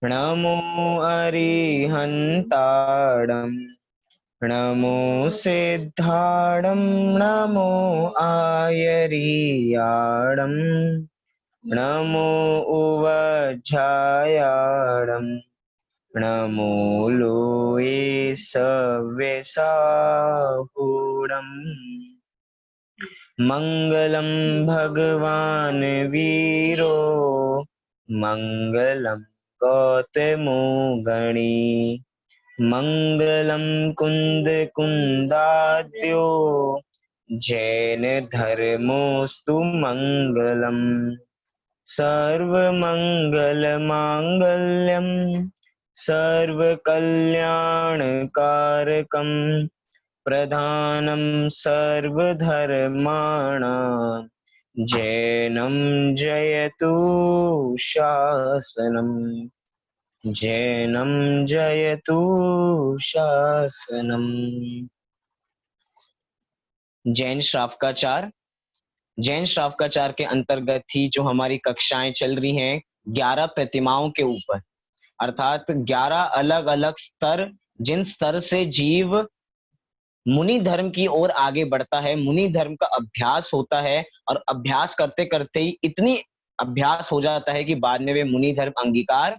नमो अरिहन्ताणं नमो सिद्धाणं नमो आयर्याणं नमो उवज्झायाणं नमो लोये सव्यसाहूणम् मङ्गलं भगवान् वीरो मङ्गलं गौतमो गणी मङ्गलं कुन्दकुन्दाद्यो जैन धर्मोऽस्तु मङ्गलम् सर्वमङ्गलमाङ्गल्यं सर्वकल्याणकारकं प्रधानं सर्वधर्माणां जैनं जयतु शासनम् जैनं जयतु शासनम्। जैन श्रावकाचार। जैन श्रावकाचार के अंतर्गत ही जो हमारी कक्षाएं चल रही हैं 11 प्रतिमाओं के ऊपर, अर्थात 11 अलग अलग स्तर, जिन स्तर से जीव मुनि धर्म की ओर आगे बढ़ता है, मुनि धर्म का अभ्यास होता है और अभ्यास करते करते ही इतनी अभ्यास हो जाता है कि बाद में वे मुनि धर्म अंगीकार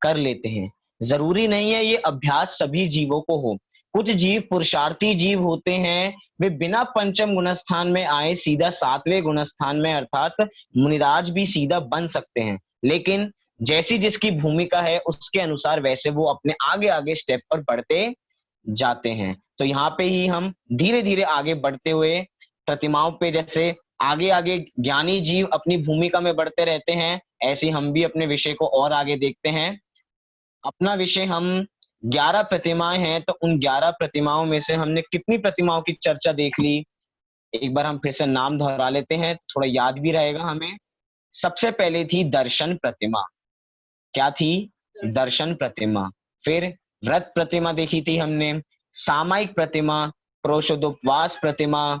कर लेते हैं। जरूरी नहीं है ये अभ्यास सभी जीवों को हो। कुछ जीव पुरुषार्थी जीव होते हैं, वे बिना पंचम गुणस्थान में आए सीधा 7वें गुणस्थान में अर्थात मुनिराज भी सीधा बन सकते हैं, लेकिन जैसी जिसकी भूमिका है उसके अनुसार वैसे वो अपने आगे आगे स्टेप पर बढ़ते जाते हैं। तो यहाँ पे ही हम धीरे धीरे आगे बढ़ते हुए प्रतिमाओं पे, जैसे आगे आगे ज्ञानी जीव अपनी भूमिका में बढ़ते रहते हैं, ऐसे हम भी अपने विषय को और आगे देखते हैं। अपना विषय हम 11 प्रतिमाएं हैं, तो उन 11 प्रतिमाओं में से हमने कितनी प्रतिमाओं की चर्चा देख ली, एक बार हम फिर से नाम दोहरा लेते हैं, थोड़ा याद भी रहेगा हमें। सबसे पहले थी दर्शन प्रतिमा। क्या थी? दर्शन प्रतिमा। फिर व्रत प्रतिमा देखी थी हमने, सामायिक प्रतिमा, प्रोषदोपवास प्रतिमा,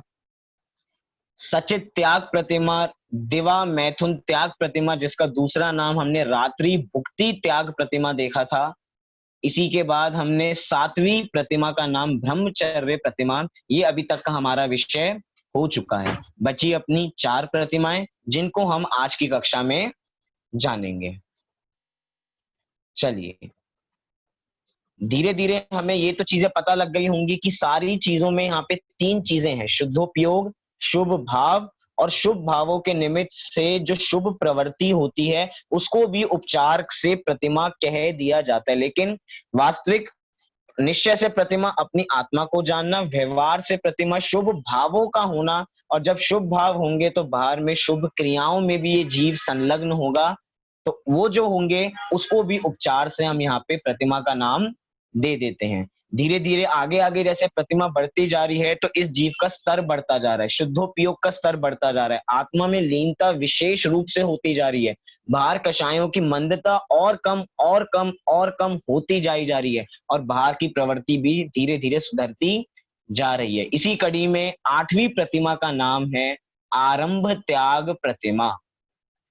सचित त्याग प्रतिमा, दिवा मैथुन त्याग प्रतिमा, जिसका दूसरा नाम हमने रात्रि भुक्ति त्याग प्रतिमा देखा था। इसी के बाद हमने 7वीं प्रतिमा का नाम ब्रह्मचर्य प्रतिमा, ये अभी तक का हमारा विषय हो चुका है। बची अपनी 4 प्रतिमाएं, जिनको हम आज की कक्षा में जानेंगे। चलिए, धीरे धीरे हमें ये तो चीजें पता लग गई होंगी कि सारी चीजों में यहाँ पे 3 चीजें हैं, शुद्धोपयोग, शुभ भाव और शुभ भावों के निमित्त से जो शुभ प्रवृत्ति होती है उसको भी उपचार से प्रतिमा कह दिया जाता है। लेकिन वास्तविक निश्चय से प्रतिमा अपनी आत्मा को जानना, व्यवहार से प्रतिमा शुभ भावों का होना, और जब शुभ भाव होंगे तो बाहर में शुभ क्रियाओं में भी ये जीव संलग्न होगा, तो वो जो होंगे उसको भी उपचार से हम यहाँ पे प्रतिमा का नाम दे देते हैं। धीरे धीरे आगे आगे जैसे प्रतिमा बढ़ती जा रही है तो इस जीव का स्तर बढ़ता जा रहा है, शुद्धोपयोग का स्तर बढ़ता जा रहा है, आत्मा में लीनता विशेष रूप से होती जा रही है, बाहर कषायों की मंदता और कम और कम और कम होती जाई जा रही है, और बाहर की प्रवृत्ति भी धीरे धीरे सुधरती जा रही है। इसी कड़ी में 8वीं प्रतिमा का नाम है आरंभ त्याग प्रतिमा।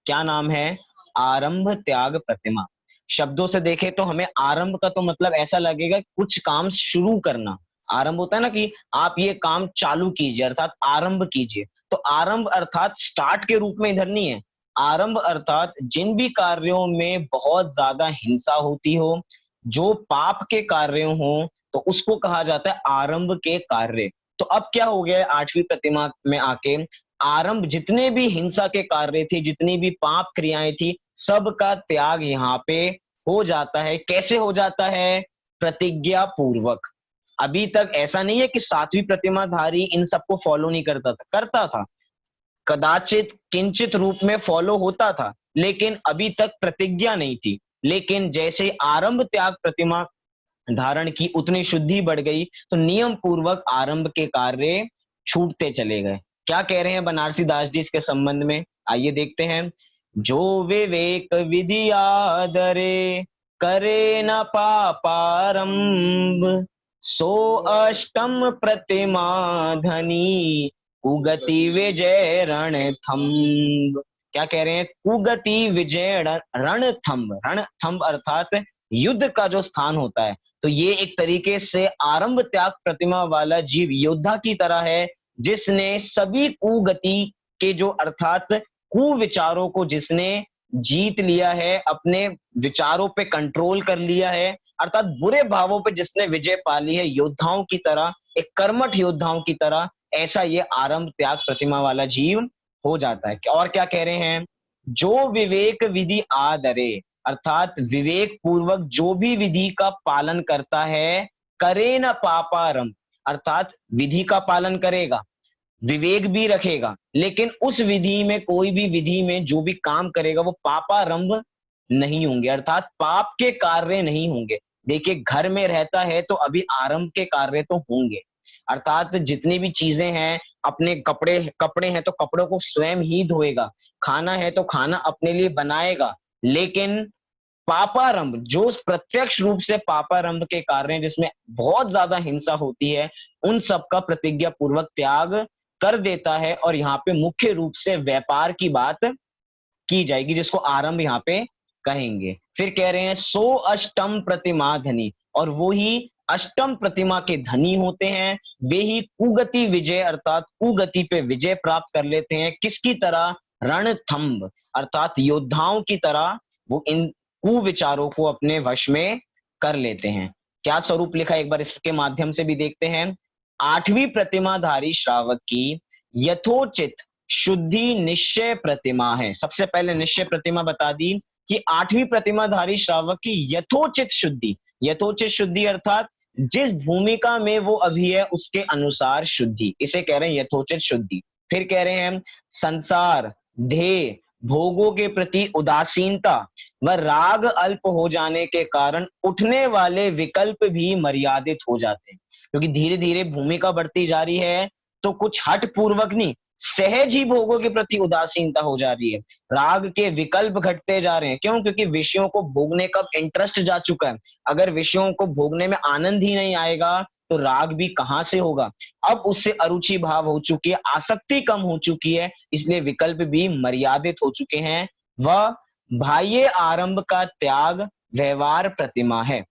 क्या नाम है? आरंभ त्याग प्रतिमा। शब्दों से देखें तो हमें आरंभ का तो मतलब ऐसा लगेगा कुछ काम शुरू करना। आरंभ होता है ना कि आप ये काम चालू कीजिए, अर्थात आरंभ कीजिए। तो आरंभ अर्थात स्टार्ट के रूप में इधर नहीं है। आरंभ अर्थात जिन भी कार्यों में बहुत ज्यादा हिंसा होती हो, जो पाप के कार्य हो, तो उसको कहा जाता है आरंभ के कार्य। तो अब क्या हो गया 8वीं प्रतिमा में आके, आरंभ जितने भी हिंसा के कार्य थे, जितनी भी पाप क्रियाएं थी, सबका त्याग यहाँ पे हो जाता है। कैसे हो जाता है? प्रतिज्ञा पूर्वक। अभी तक ऐसा नहीं है कि 7वीं प्रतिमाधारी इन सबको फॉलो नहीं करता था, करता था, कदाचित किंचित रूप में फॉलो होता था, लेकिन अभी तक प्रतिज्ञा नहीं थी। लेकिन जैसे आरंभ त्याग प्रतिमा धारण की उतनी शुद्धि बढ़ गई, तो नियम पूर्वक आरंभ के कार्य छूटते चले गए। क्या कह रहे हैं बनारसी दास जी इसके संबंध में? आइए देखते हैं। जो विवेक विधि आदरे करे न पापारंभ, सो अष्टम प्रतिमा धनी कुगति विजय रणथंब। क्या कह रहे हैं? कुगति विजय रणथंब। रणथंब अर्थात युद्ध का जो स्थान होता है। तो ये एक तरीके से आरंभ त्याग प्रतिमा वाला जीव योद्धा की तरह है, जिसने सभी कुगति के जो अर्थात कुविचारों को जिसने जीत लिया है, अपने विचारों पे कंट्रोल कर लिया है, अर्थात बुरे भावों पे जिसने विजय पा ली है, योद्धाओं की तरह, एक कर्मठ योद्धाओं की तरह, ऐसा ये आरंभ त्याग प्रतिमा वाला जीव हो जाता है। और क्या कह रहे हैं, जो विवेक विधि आदरे, अर्थात विवेक पूर्वक जो भी विधि का पालन करता है, करे न पापारंभ, अर्थात विधि का पालन करेगा, विवेक भी रखेगा, लेकिन उस विधि में, कोई भी विधि में जो भी काम करेगा वो पापारंभ नहीं होंगे, अर्थात पाप के कार्य नहीं होंगे। देखिए, घर में रहता है तो अभी आरंभ के कार्य तो होंगे, अर्थात जितनी भी चीजें हैं, अपने कपड़े कपड़े हैं तो कपड़ों को स्वयं ही धोएगा, खाना है तो खाना अपने लिए बनाएगा, लेकिन पापारंभ जो प्रत्यक्ष रूप से पापारंभ के कार्य हैं, जिसमें बहुत ज्यादा हिंसा होती है, उन सब का प्रतिज्ञा पूर्वक त्याग कर देता है। और यहाँ पे मुख्य रूप से व्यापार की बात की जाएगी, जिसको आरंभ यहाँ पे कहेंगे। फिर कह रहे हैं सो अष्टम प्रतिमा धनी, और वो ही अष्टम प्रतिमा के धनी होते हैं, वे ही कुगति विजय, अर्थात कुगति पे विजय प्राप्त कर लेते हैं। किसकी तरह, रणथंभ, अर्थात योद्धाओं की तरह वो इन कुविचारों को अपने वश में कर लेते हैं। क्या स्वरूप लिखा है, एक बार इसके माध्यम से भी देखते हैं। आठवीं प्रतिमाधारी श्रावक की यथोचित शुद्धि निश्चय प्रतिमा है। सबसे पहले निश्चय प्रतिमा बता दी कि आठवीं प्रतिमाधारी श्रावक की यथोचित शुद्धि, यथोचित शुद्धि अर्थात जिस भूमिका में वो अभी है उसके अनुसार शुद्धि, इसे कह रहे हैं यथोचित शुद्धि। फिर कह रहे हैं संसार, ध्येय, भोगों के प्रति उदासीनता व राग अल्प हो जाने के कारण उठने वाले विकल्प भी मर्यादित हो जाते हैं, क्योंकि धीरे धीरे भूमिका बढ़ती जा रही है, तो कुछ हठ पूर्वक नहीं, सहज ही भोगों के प्रति उदासीनता हो जा रही है, राग के विकल्प घटते जा रहे हैं। क्यों? क्योंकि विषयों को भोगने का इंटरेस्ट जा चुका है। अगर विषयों को भोगने में आनंद ही नहीं आएगा तो राग भी कहां से होगा। अब उससे अरुचि भाव हो चुकी है, आसक्ति कम हो चुकी है, इसलिए विकल्प भी मर्यादित हो चुके हैं। वह बाह्य आरंभ का त्याग व्यवहार प्रतिमा है।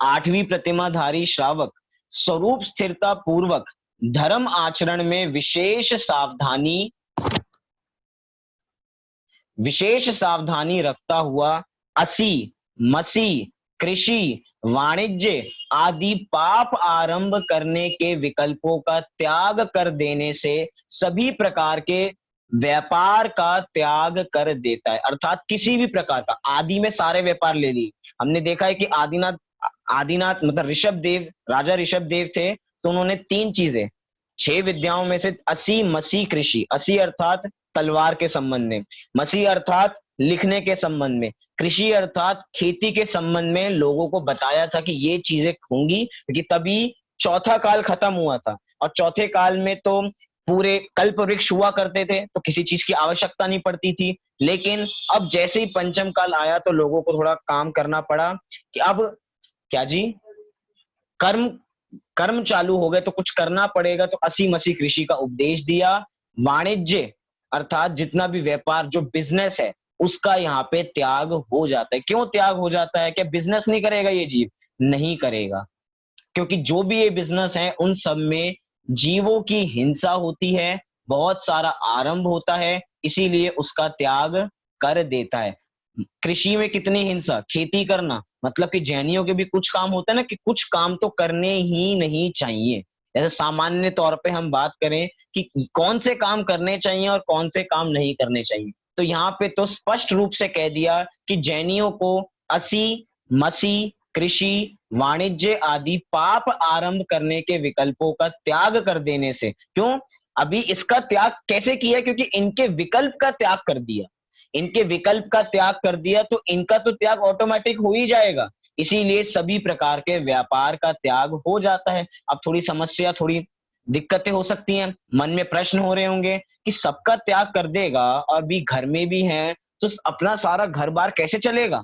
आठवीं प्रतिमाधारी श्रावक स्वरूप स्थिरता पूर्वक धर्म आचरण में विशेष सावधानी रखता हुआ असी, मसी, कृषि, वाणिज्य आदि पाप आरंभ करने के विकल्पों का त्याग कर देने से सभी प्रकार के व्यापार का त्याग कर देता है। अर्थात किसी भी प्रकार का, आदि में सारे व्यापार ले लिए। हमने देखा है कि आदिनाथ मतलब ऋषभ देव, राजा ऋषभ देव थे, तो उन्होंने तीन चीजें, 6 विद्याओं में से असी, मसी, कृषि, असी अर्थात तलवार के संबंध में, मसी अर्थात लिखने के संबंध में, कृषि अर्थात खेती के संबंध में लोगों को बताया था कि ये चीजें होंगी, क्योंकि तभी चौथा काल खत्म हुआ था, और चौथे काल में तो पूरे कल्प वृक्ष हुआ करते थे, तो किसी चीज की आवश्यकता नहीं पड़ती थी। लेकिन अब जैसे ही पंचम काल आया तो लोगों को थोड़ा काम करना पड़ा कि अब क्या जी, कर्म कर्म चालू हो गए तो कुछ करना पड़ेगा, तो असी मसी कृषि का उपदेश दिया। वाणिज्य अर्थात जितना भी व्यापार, जो बिजनेस है, उसका यहाँ पे त्याग हो जाता है। क्यों त्याग हो जाता है? क्या बिजनेस नहीं करेगा ये जीव? नहीं करेगा, क्योंकि जो भी ये बिजनेस है उन सब में जीवों की हिंसा होती है, बहुत सारा आरंभ होता है, इसीलिए उसका त्याग कर देता है। कृषि में कितनी हिंसा, खेती करना, मतलब कि जैनियों के भी कुछ काम होता है ना कि कुछ काम तो करने ही नहीं चाहिए। जैसे सामान्य तौर पे हम बात करें कि कौन से काम करने चाहिए और कौन से काम नहीं करने चाहिए, तो यहाँ पे तो स्पष्ट रूप से कह दिया कि जैनियों को असी, मसी, कृषि, वाणिज्य आदि पाप आरंभ करने के विकल्पों का त्याग कर देने से, क्यों? अभी इसका त्याग कैसे किया? क्योंकि इनके विकल्प का त्याग कर दिया, इनके विकल्प का त्याग कर दिया तो इनका तो त्याग ऑटोमेटिक हो ही जाएगा, इसीलिए सभी प्रकार के व्यापार का त्याग हो जाता है। अब थोड़ी समस्या, थोड़ी दिक्कतें हो सकती हैं, मन में प्रश्न हो रहे होंगे कि सबका त्याग कर देगा और भी घर में भी है, तो अपना सारा घर बार कैसे चलेगा?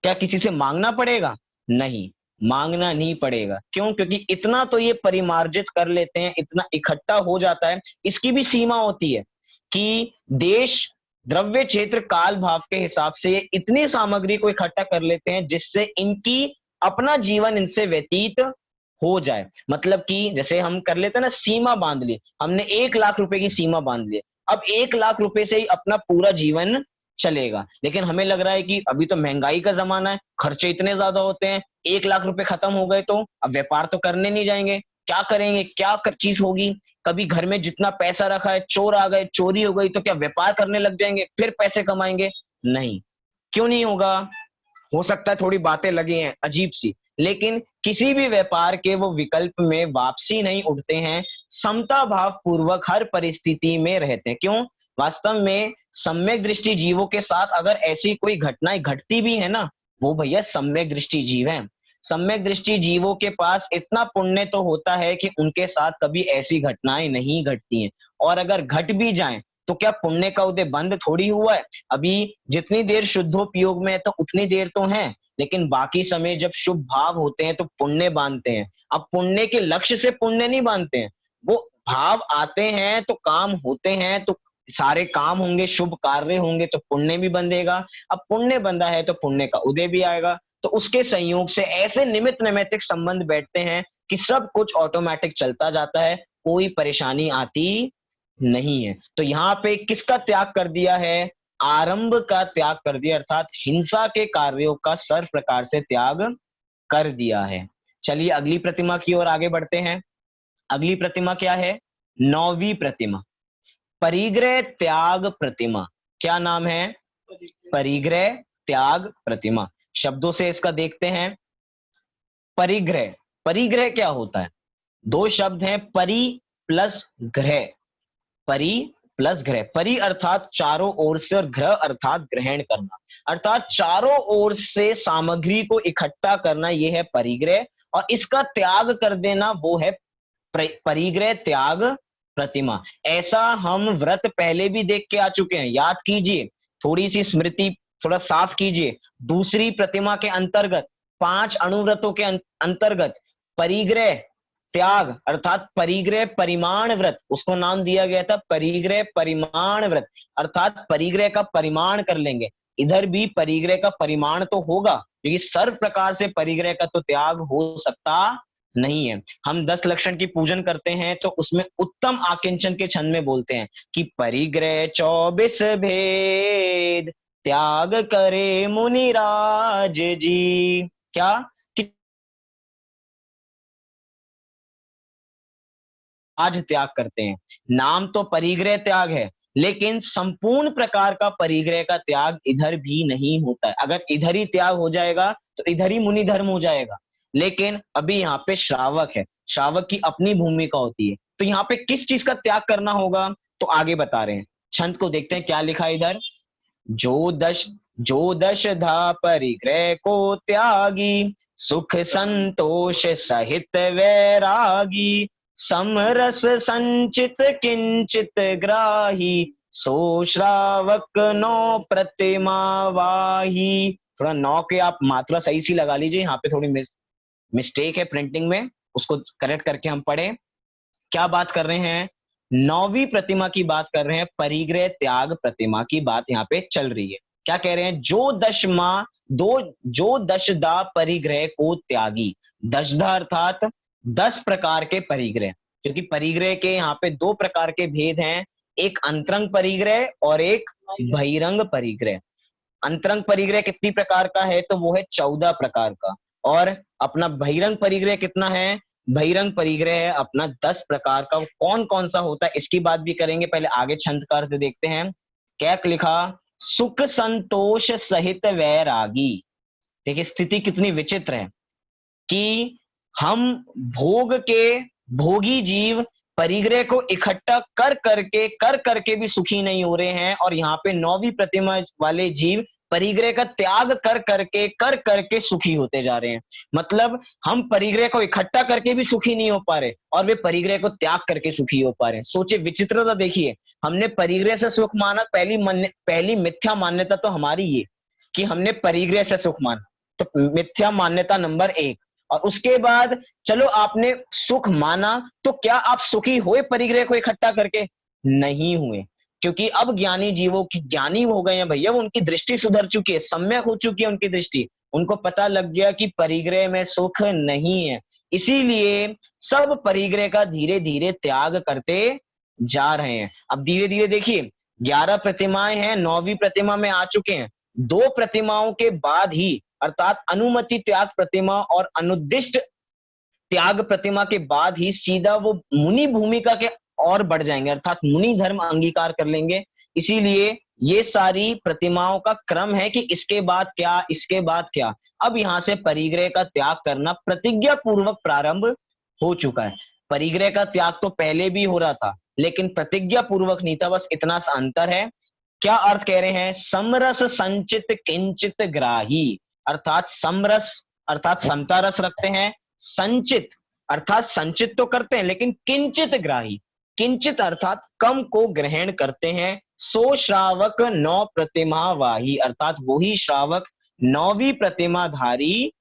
क्या किसी से मांगना पड़ेगा? नहीं, मांगना नहीं पड़ेगा। क्यों? क्योंकि इतना तो ये परिमार्जित कर लेते हैं, इतना इकट्ठा हो जाता है। इसकी भी सीमा होती है कि देश द्रव्य क्षेत्र काल भाव के हिसाब से ये इतनी सामग्री को इकट्ठा कर लेते हैं जिससे इनकी अपना जीवन इनसे व्यतीत हो जाए। मतलब कि जैसे हम कर लेते हैं ना, सीमा बांध ली, हमने 1 लाख रुपए की सीमा बांध ली, अब 1 लाख रुपए से ही अपना पूरा जीवन चलेगा। लेकिन हमें लग रहा है कि अभी तो महंगाई का जमाना है, खर्चे इतने ज्यादा होते हैं, 1 लाख रुपए खत्म हो गए तो अब व्यापार तो करने नहीं जाएंगे, क्या करेंगे, क्या कर चीज होगी। कभी घर में जितना पैसा रखा है चोर आ गए, चोरी हो गई, तो क्या व्यापार करने लग जाएंगे, फिर पैसे कमाएंगे? नहीं। क्यों नहीं होगा? हो सकता है थोड़ी बातें लगी हैं अजीब सी, लेकिन किसी भी व्यापार के वो विकल्प में वापसी नहीं उठते हैं, समता भाव पूर्वक हर परिस्थिति में रहते हैं। क्यों? वास्तव में सम्यक दृष्टि जीवों के साथ अगर ऐसी कोई घटनाएं घटती भी है ना, वो भैया सम्यक दृष्टि जीव हैं। सम्यक दृष्टि जीवों के पास इतना पुण्य तो होता है कि उनके साथ कभी ऐसी घटनाएं नहीं घटती हैं, और अगर घट भी जाएं तो क्या पुण्य का उदय बंद थोड़ी हुआ है? अभी जितनी देर शुद्धोपयोग में है तो उतनी देर तो है, लेकिन बाकी समय जब शुभ भाव होते हैं तो पुण्य बांधते हैं। अब पुण्य के लक्ष्य से पुण्य नहीं बांधते हैं, वो भाव आते हैं तो काम होते हैं, तो सारे काम होंगे, शुभ कार्य होंगे तो पुण्य भी बंधेगा। अब पुण्य बंधा है तो पुण्य का उदय भी आएगा, तो उसके संयोग से ऐसे निमित्त नैमित्तिक संबंध बैठते हैं कि सब कुछ ऑटोमेटिक चलता जाता है, कोई परेशानी आती नहीं है। तो यहाँ पे किसका त्याग कर दिया है? आरंभ का त्याग कर दिया, अर्थात हिंसा के कार्यों का सर्व प्रकार से त्याग कर दिया है। चलिए अगली प्रतिमा की ओर आगे बढ़ते हैं। अगली प्रतिमा क्या है? 9वीं प्रतिमा, परिग्रह त्याग प्रतिमा। क्या नाम है? परिग्रह त्याग प्रतिमा। शब्दों से इसका देखते हैं। परिग्रह, परिग्रह क्या होता है? दो शब्द हैं, परि प्लस ग्रह। परि प्लस ग्रह। परि अर्थात चारों ओर से, और ग्रह अर्थात ग्रहण करना, अर्थात चारों ओर से सामग्री को इकट्ठा करना, यह है परिग्रह, और इसका त्याग कर देना वो है परिग्रह त्याग प्रतिमा। ऐसा हम व्रत पहले भी देख के आ चुके हैं, याद कीजिए, थोड़ी सी स्मृति थोड़ा साफ कीजिए। दूसरी प्रतिमा के अंतर्गत, 5 अणुव्रतों के अंतर्गत परिग्रह त्याग अर्थात परिग्रह परिमाण व्रत, उसको नाम दिया गया था परिग्रह परिमाण व्रत, अर्थात परिग्रह का परिमाण कर लेंगे। इधर भी परिग्रह का परिमाण तो होगा, क्योंकि सर्व प्रकार से परिग्रह का तो त्याग हो सकता नहीं है। हम 10 लक्षण की पूजन करते हैं तो उसमें उत्तम आकिंचन के छंद में बोलते हैं कि परिग्रह 24 भेद त्याग करे मुनिराज जी। क्या? कि आज त्याग करते हैं। नाम तो परिग्रह त्याग है, लेकिन संपूर्ण प्रकार का परिग्रह का त्याग इधर भी नहीं होता है। अगर इधर ही त्याग हो जाएगा तो इधर ही मुनि धर्म हो जाएगा। लेकिन अभी यहाँ पे श्रावक है, श्रावक की अपनी भूमिका होती है, तो यहाँ पे किस चीज का त्याग करना होगा तो आगे बता रहे हैं। छंद को देखते हैं क्या लिखा है इधर। जो दश धा परिग्रह को त्यागी, सुख संतोष सहित वैरागी, समरस संचित किंचित ग्राही, सो श्रावक नौ प्रतिमा वाही। थोड़ा नौ के आप मात्रा सही सी लगा लीजिए, यहाँ पे थोड़ी मिस्टेक है प्रिंटिंग में, उसको करेक्ट करके हम पढ़े। क्या बात कर रहे हैं? 9वीं प्रतिमा की बात कर रहे हैं, परिग्रह त्याग प्रतिमा की बात यहाँ पे चल रही है। क्या कह रहे हैं? जो दशदा परिग्रह को त्यागी। दशदा अर्थात 10 प्रकार के परिग्रह, क्योंकि परिग्रह के यहाँ पे 2 प्रकार के भेद हैं, एक अंतरंग परिग्रह और एक बहिरंग परिग्रह। अंतरंग परिग्रह कितनी प्रकार का है तो वो है 14 प्रकार का, और अपना बहिरंग परिग्रह कितना है? बहिरंग परिग्रह है अपना 10 प्रकार का। कौन कौन सा होता है इसकी बात भी करेंगे, पहले आगे छंद का अर्थ देखते हैं। क्या लिखा? सुख संतोष सहित वैरागी। देखिए स्थिति कितनी विचित्र है कि हम भोग के भोगी जीव परिग्रह को इकट्ठा कर करके भी सुखी नहीं हो रहे हैं, और यहाँ पे 9वीं प्रतिमा वाले जीव परिग्रह का त्याग कर करके सुखी होते जा रहे हैं। मतलब हम परिग्रह को इकट्ठा करके भी सुखी नहीं हो पा रहे, और वे परिग्रह को त्याग करके सुखी हो पा रहे हैं। सोचिए विचित्रता देखिए, हमने परिग्रह से सुख माना, पहली मिथ्या मान्यता तो हमारी ये कि हमने परिग्रह से सुख माना, तो मिथ्या मान्यता नंबर 1। और उसके बाद चलो आपने सुख माना, तो क्या आप सुखी हुए परिग्रह को इकट्ठा करके? नहीं हुए, क्योंकि अब ज्ञानी जीवों की ज्ञानी हो गए हैं भैया, उनकी दृष्टि सुधर चुकी है, सम्यक हो चुकी है उनकी दृष्टि। उनको पता लग गया कि परिग्रह में सुख नहीं है, इसीलिए सब परिग्रह का धीरे धीरे त्याग करते जा रहे हैं। अब धीरे धीरे देखिए 11 प्रतिमाएं हैं, 9वीं प्रतिमा में आ चुके हैं। 2 प्रतिमाओं के बाद ही अर्थात अनुमति त्याग प्रतिमा और अनुद्दिष्ट त्याग प्रतिमा के बाद ही सीधा वो मुनि भूमिका के और बढ़ जाएंगे, अर्थात मुनि धर्म अंगीकार कर लेंगे। इसीलिए ये सारी प्रतिमाओं का क्रम है कि इसके बाद क्या, इसके बाद क्या। अब यहां से परिग्रह का त्याग करना प्रतिज्ञा पूर्वक प्रारंभ हो चुका है। परिग्रह का त्याग तो पहले भी हो रहा था, लेकिन प्रतिज्ञा पूर्वक नहीं था, बस इतना सा अंतर है। क्या अर्थ कह रहे हैं? समरस संचित किंचित ग्राही, अर्थात समरस अर्थात समता रस रखते हैं, संचित अर्थात संचित तो करते हैं लेकिन किंचित ग्राही, किंचित अर्थात कम को ग्रहण करते हैं। सो श्रावक 9 प्रतिमा वाही, अर्थात वही श्रावक 9वीं प्रतिमाधारी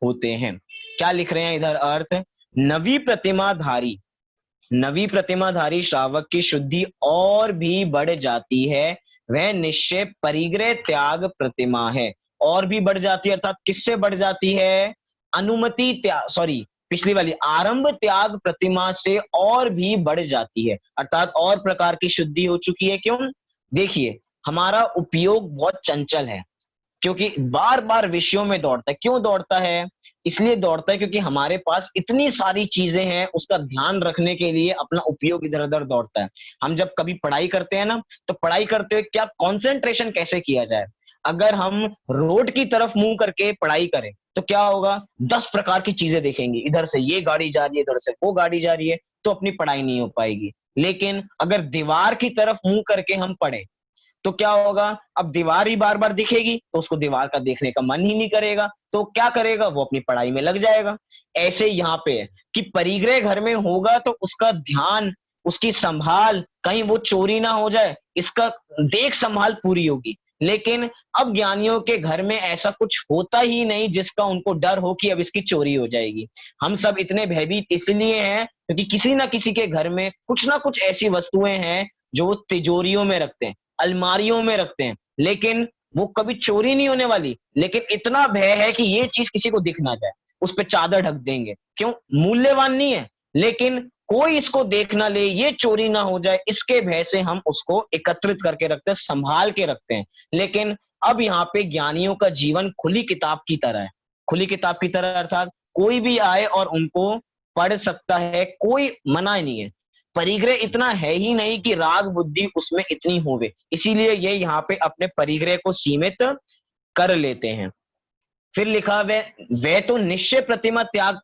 होते हैं। क्या लिख रहे हैं इधर अर्थ? नवी प्रतिमाधारी, नवी प्रतिमाधारी श्रावक की शुद्धि और भी बढ़ जाती है, वह निश्चय परिग्रह त्याग प्रतिमा है। और भी बढ़ जाती है अर्थात किससे बढ़ जाती है? अनुमति त्याग, सॉरी पिछली वाली आरंभ त्याग प्रतिमा से और भी बढ़ जाती है, अर्थात और प्रकार की शुद्धि हो चुकी है। क्यों? देखिए हमारा उपयोग बहुत चंचल है, क्योंकि बार बार विषयों में दौड़ता है। क्यों दौड़ता है? इसलिए दौड़ता है क्योंकि हमारे पास इतनी सारी चीजें हैं, उसका ध्यान रखने के लिए अपना उपयोग इधर उधर दौड़ता है। हम जब कभी पढ़ाई करते हैं ना, तो पढ़ाई करते हुए क्या कंसंट्रेशन कैसे किया जाए? अगर हम रोड की तरफ मुंह करके पढ़ाई करें तो क्या होगा? 10 प्रकार की चीजें देखेंगे, इधर से ये गाड़ी जा रही है, इधर से वो गाड़ी जा रही है, तो अपनी पढ़ाई नहीं हो पाएगी। लेकिन अगर दीवार की तरफ मुंह करके हम पढ़े तो क्या होगा? अब दीवार ही बार बार दिखेगी तो उसको दीवार का देखने का मन ही नहीं करेगा, तो क्या करेगा? वो अपनी पढ़ाई में लग जाएगा। ऐसे यहाँ पे है कि परिग्रह घर में होगा तो उसका ध्यान, उसकी संभाल, कहीं वो चोरी ना हो जाए, इसका देख संभाल पूरी होगी। लेकिन अब ज्ञानियों के घर में ऐसा कुछ होता ही नहीं जिसका उनको डर हो कि अब इसकी चोरी हो जाएगी। हम सब इतने भयभीत इसलिए हैं क्योंकि किसी ना किसी के घर में कुछ ना कुछ ऐसी वस्तुएं हैं जो वो तिजोरियों में रखते हैं, अलमारियों में रखते हैं, लेकिन वो कभी चोरी नहीं होने वाली। लेकिन इतना भय है कि ये चीज किसी को दिख ना जाए, उस पर चादर ढक देंगे। क्यों? मूल्यवान नहीं है, लेकिन कोई इसको देख ना ले, ये चोरी ना हो जाए, इसके भय से हम उसको एकत्रित करके रखते हैं, संभाल के रखते हैं। लेकिन अब यहाँ पे ज्ञानियों का जीवन खुली किताब की तरह है। खुली किताब की तरह अर्थात कोई भी आए और उनको पढ़ सकता है, कोई मना नहीं है। परिग्रह इतना है ही नहीं कि राग बुद्धि उसमें इतनी होवे, इसीलिए ये यहाँ पे अपने परिग्रह को सीमित कर लेते हैं। फिर लिखा वे तो निश्चय प्रतिमा त्याग,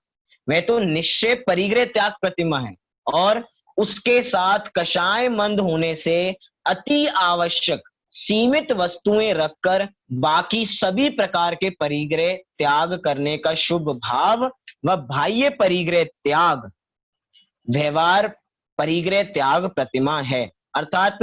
वह तो निश्चय परिग्रह त्याग प्रतिमा है, और उसके साथ कषाय मंद होने से अति आवश्यक सीमित वस्तुएं रखकर बाकी सभी प्रकार के परिग्रह त्याग करने का शुभ भाव व बाह्य परिग्रह त्याग व्यवहार परिग्रह त्याग प्रतिमा है। अर्थात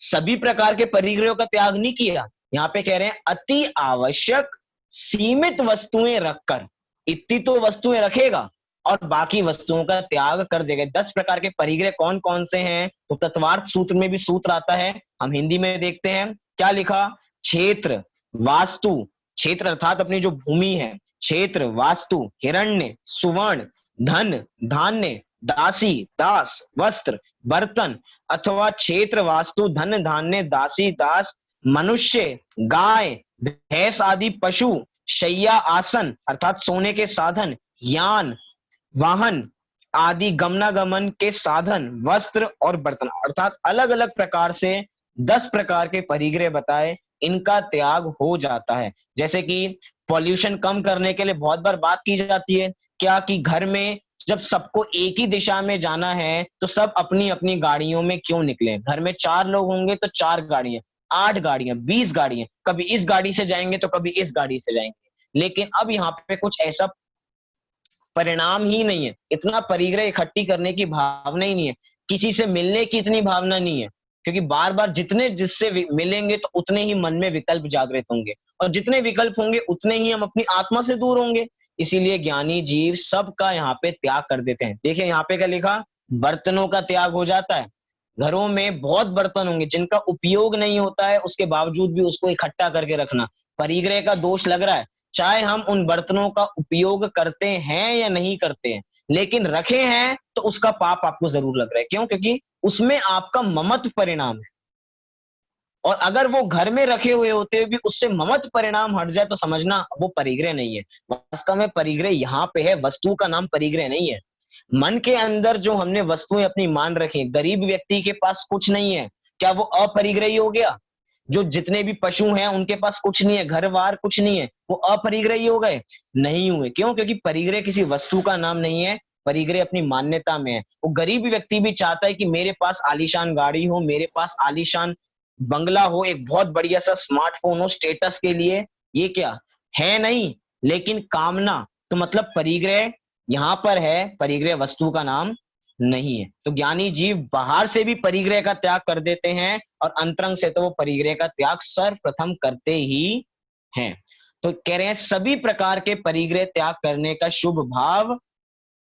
सभी प्रकार के परिग्रहों का त्याग नहीं किया, यहाँ पे कह रहे हैं अति आवश्यक सीमित वस्तुएं रखकर, इतनी तो वस्तुएं रखेगा और बाकी वस्तुओं का त्याग कर देगा। 10 प्रकार के परिग्रह कौन कौन से हैं? तो तत्वार्थ सूत्र में भी सूत्र आता है, हम हिंदी में देखते हैं। क्या लिखा? क्षेत्र, वास्तु, क्षेत्र अर्थात अपनी जो भूमि है, क्षेत्र, वास्तु, हिरण्य, सुवर्ण, धन, धान्य, दासी, दास, वस्त्र, बर्तन, अथवा क्षेत्र, वास्तु, धन, धान्य, दासी, दास, मनुष्य, गाय, भैंस आदि पशु, शैया, आसन अर्थात सोने के साधन, यान, वाहन आदि गमनागमन के साधन, वस्त्र और बर्तन, अर्थात अलग अलग प्रकार से 10 प्रकार के परिग्रह बताए, इनका त्याग हो जाता है। जैसे कि पॉल्यूशन कम करने के लिए बहुत बार बात की जाती है क्या, कि घर में जब सबको एक ही दिशा में जाना है तो सब अपनी अपनी गाड़ियों में क्यों निकले? घर में 4 लोग होंगे तो 4 गाड़ियां, 8 गाड़ियां, 20 गाड़ियां, कभी इस गाड़ी से जाएंगे तो कभी इस गाड़ी से जाएंगे। लेकिन अब यहाँ पे कुछ ऐसा परिणाम ही नहीं है, इतना परिग्रह इकट्ठी करने की भावना ही नहीं है, किसी से मिलने की इतनी भावना नहीं है, क्योंकि बार बार जितने जिससे मिलेंगे तो उतने ही मन में विकल्प जागृत होंगे, और जितने विकल्प होंगे उतने ही हम अपनी आत्मा से दूर होंगे। इसीलिए ज्ञानी जीव सबका यहाँ पे त्याग कर देते हैं। देखिए यहाँ पे क्या लिखा? बर्तनों का त्याग हो जाता है, घरों में बहुत बर्तन होंगे जिनका उपयोग नहीं होता है, उसके बावजूद भी उसको इकट्ठा करके रखना परिग्रह का दोष लग रहा है। चाहे हम उन बर्तनों का उपयोग करते हैं या नहीं करते हैं, लेकिन रखे हैं तो उसका पाप आपको जरूर लग रहा है। क्यों? क्योंकि उसमें आपका ममत्व परिणाम है। और अगर वो घर में रखे हुए होते हुए भी उससे ममत्व परिणाम हट जाए तो समझना वो परिग्रह नहीं है। वास्तव में परिग्रह यहाँ पे है, वस्तु का नाम परिग्रह नहीं है। मन के अंदर जो हमने वस्तुएं अपनी मान रखी, गरीब व्यक्ति के पास कुछ नहीं है, क्या वो अपरिग्रही हो गया? जो जितने भी पशु हैं उनके पास कुछ नहीं है, घर बार कुछ नहीं है, वो अपरिग्रही हो गए? नहीं हुए। क्यों? क्योंकि परिग्रह किसी वस्तु का नाम नहीं है, परिग्रह अपनी मान्यता में है। वो गरीब व्यक्ति भी चाहता है कि मेरे पास आलीशान गाड़ी हो, मेरे पास आलीशान बंगला हो, एक बहुत बढ़िया सा स्मार्टफोन हो, स्टेटस के लिए। ये क्या है? नहीं, लेकिन कामना। तो मतलब परिग्रह यहाँ पर है, परिग्रह वस्तु का नाम नहीं है। तो ज्ञानी जीव बाहर से भी परिग्रह का त्याग कर देते हैं और अंतरंग से तो वो परिग्रह का त्याग सर्वप्रथम करते ही हैं। तो कह रहे हैं सभी प्रकार के परिग्रह त्याग करने का शुभ भाव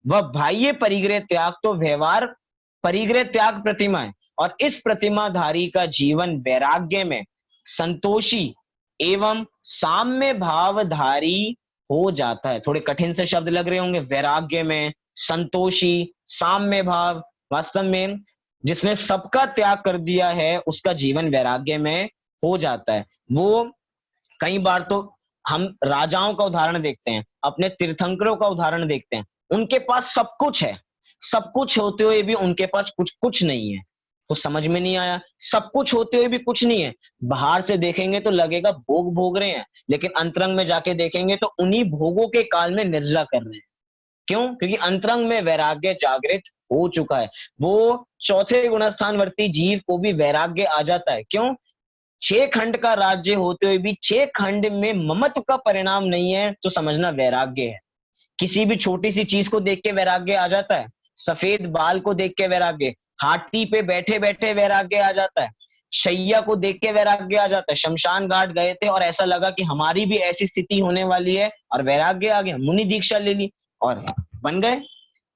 व बाह्य परिग्रह त्याग तो व्यवहार परिग्रह त्याग प्रतिमा है। और इस प्रतिमाधारी का जीवन वैराग्य में संतोषी एवं साम्य भावधारी हो जाता है। थोड़े कठिन से शब्द लग रहे होंगे, वैराग्य में, संतोषी, साम्य भाव। वास्तव में जिसने सबका त्याग कर दिया है उसका जीवन वैराग्य में हो जाता है। वो कई बार तो हम राजाओं का उदाहरण देखते हैं, अपने तीर्थंकरों का उदाहरण देखते हैं, उनके पास सब कुछ है, सब कुछ होते हुए भी उनके पास कुछ कुछ नहीं है। तो समझ में नहीं आया, सब कुछ होते हुए भी कुछ नहीं है। बाहर से देखेंगे तो लगेगा भोग भोग रहे हैं, लेकिन अंतरंग में जाके देखेंगे तो उन्हीं भोगों के काल में निर्जला कर रहे हैं। क्यों? क्योंकि अंतरंग में वैराग्य जागृत हो चुका है। वो चौथे गुणस्थानवर्ती जीव को भी वैराग्य आ जाता है। क्यों? 6 खंड का राज्य होते हुए भी 6 खंड में ममत्व का परिणाम नहीं है, तो समझना वैराग्य है। किसी भी छोटी सी चीज को देख के वैराग्य आ जाता है। सफेद बाल को देख के वैराग्य, हाथी पे बैठे बैठे वैराग्य आ जाता है, शैया को देख के वैराग्य आ जाता है। शमशान घाट गए थे और ऐसा लगा कि हमारी भी ऐसी स्थिति होने वाली है और वैराग्य आ गया, मुनि दीक्षा ले ली और बन गए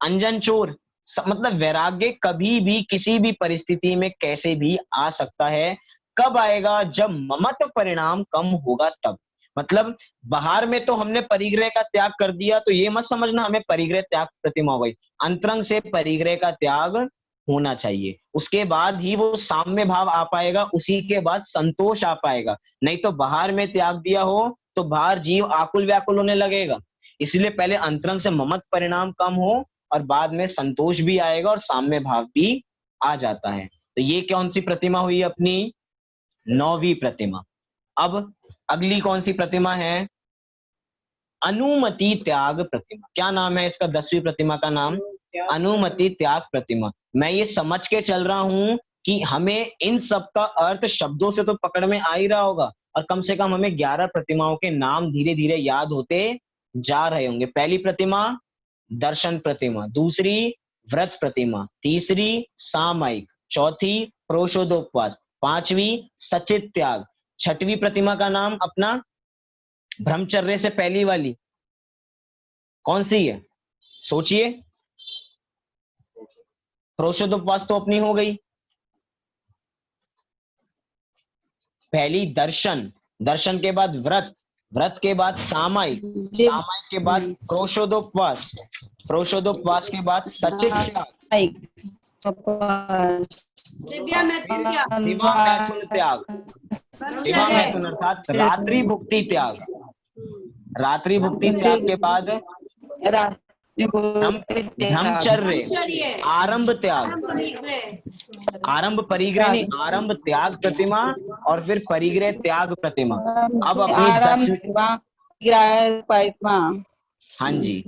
अंजन चोर। मतलब वैराग्य कभी भी किसी भी परिस्थिति में कैसे भी आ सकता है। कब आएगा? जब ममत्व परिणाम कम होगा तब। मतलब बाहर में तो हमने परिग्रह का त्याग कर दिया, तो ये मत समझना हमें परिग्रह त्याग प्रतिमा हो गई। अंतरंग से परिग्रह का त्याग होना चाहिए, उसके बाद ही वो साम्य भाव आ पाएगा, उसी के बाद संतोष आ पाएगा। नहीं तो बाहर में त्याग दिया हो तो बाहर जीव आकुल व्याकुल होने लगेगा। इसलिए पहले अंतरंग से ममत्व परिणाम कम हो और बाद में संतोष भी आएगा और साम्य भाव भी आ जाता है। तो ये कौन सी प्रतिमा हुई अपनी? 9वीं प्रतिमा। अब अगली कौन सी प्रतिमा है? अनुमति त्याग प्रतिमा। क्या नाम है इसका? 10वीं प्रतिमा का नाम अनुमति त्याग प्रतिमा। मैं ये समझ के चल रहा हूं कि हमें इन सब का अर्थ शब्दों से तो पकड़ में आ ही रहा होगा, और कम से कम हमें 11 प्रतिमाओं के नाम धीरे धीरे याद होते जा रहे होंगे। पहली प्रतिमा दर्शन प्रतिमा, दूसरी व्रत प्रतिमा, तीसरी सामायिक, चौथी प्रोषोदोपवास, पांचवी सचित त्याग, छठवीं प्रतिमा का नाम अपना ब्रह्मचर्य से पहली वाली कौन सी है? सोचिए। प्रोषोदोपवास तो अपनी हो गई। पहली दर्शन, दर्शन के बाद व्रत, व्रत के बाद सामायिक, सामायिक के बाद प्रोषोदोपवास, प्रोषोदोपवास के बाद सचित त्याग, दिवा मैथुन त्याग, दिवा मैथुन अर्थात रात्रि भुक्ति त्याग, रात्रि भुक्ति त्याग के बाद ब्रह्मचर्य, आरंभ त्याग, आरंभ परिग्रह नहीं, आरंभ त्याग प्रतिमा और फिर परिग्रह त्याग प्रतिमा। अब अपनी 10वीं, हाँ जी,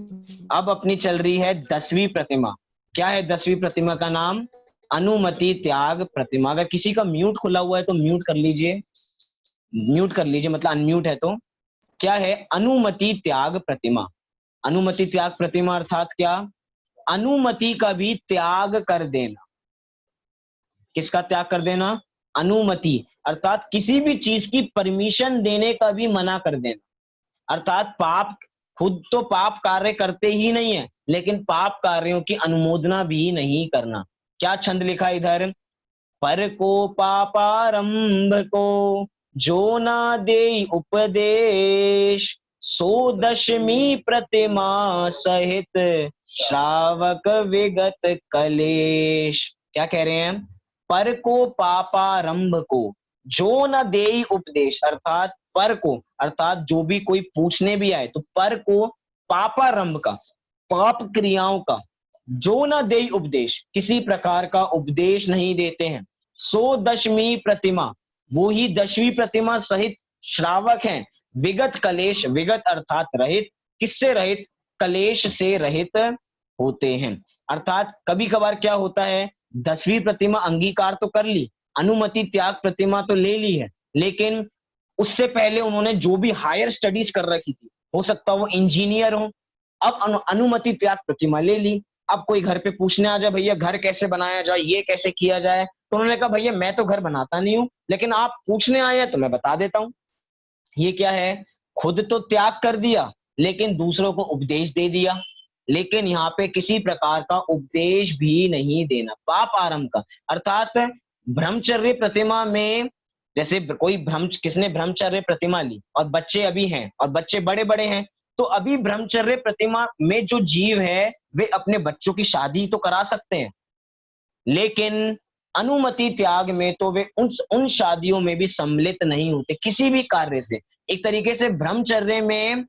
अब अपनी चल रही है 10वीं प्रतिमा। क्या है 10वीं प्रतिमा का नाम? अनुमति त्याग प्रतिमा। अगर किसी का म्यूट खुला हुआ है तो म्यूट कर लीजिए, म्यूट कर लीजिए, मतलब अनम्यूट है तो। क्या है? अनुमति त्याग प्रतिमा। अनुमति त्याग प्रतिमा अर्थात क्या? अनुमति का भी त्याग कर देना। किसका त्याग कर देना? अनुमति, अर्थात किसी भी चीज की परमिशन देने का भी मना कर देना। अर्थात पाप, खुद तो पाप कार्य करते ही नहीं है, लेकिन पाप कार्यों की अनुमोदना भी नहीं करना। क्या छंद लिखा इधर? पर को पापारंभ को जो ना दे उपदेश, सो दशमी प्रतिमा सहित श्रावक विगत कलेश। क्या कह रहे हैं? पर को पापारंभ को जो न देई उपदेश, अर्थात पर को अर्थात जो भी कोई पूछने भी आए तो पर को पापारंभ का, पाप क्रियाओं का, जो न देई उपदेश, किसी प्रकार का उपदेश नहीं देते हैं, सो दशमी प्रतिमा, वो ही 10वीं प्रतिमा सहित श्रावक हैं, विगत कलेश, विगत अर्थात रहित, किससे रहित? कलेश से रहित होते हैं। अर्थात कभी कभार क्या होता है, 10वीं प्रतिमा अंगीकार तो कर ली, अनुमति त्याग प्रतिमा तो ले ली है, लेकिन उससे पहले उन्होंने जो भी हायर स्टडीज कर रखी थी, हो सकता वो इंजीनियर हो, अब अनुमति त्याग प्रतिमा ले ली। अब कोई घर पे पूछने आ जाए, भैया घर कैसे बनाया जाए, ये कैसे किया जाए, तो उन्होंने कहा भैया मैं तो घर बनाता नहीं हूं, लेकिन आप पूछने आए हैं तो मैं बता देता हूं। ये क्या है? खुद तो त्याग कर दिया लेकिन दूसरों को उपदेश दे दिया। लेकिन यहाँ पे किसी प्रकार का उपदेश भी नहीं देना, पाप आरंभ का, अर्थात ब्रह्मचर्य प्रतिमा में जैसे कोई किसने ब्रह्मचर्य प्रतिमा ली और बच्चे अभी हैं और बच्चे बड़े बड़े हैं, तो अभी ब्रह्मचर्य प्रतिमा में जो जीव है वे अपने बच्चों की शादी तो करा सकते हैं, लेकिन अनुमति त्याग में तो वे उन शादियों में भी सम्मिलित नहीं होते किसी भी कार्य से। एक तरीके से ब्रह्मचर्य में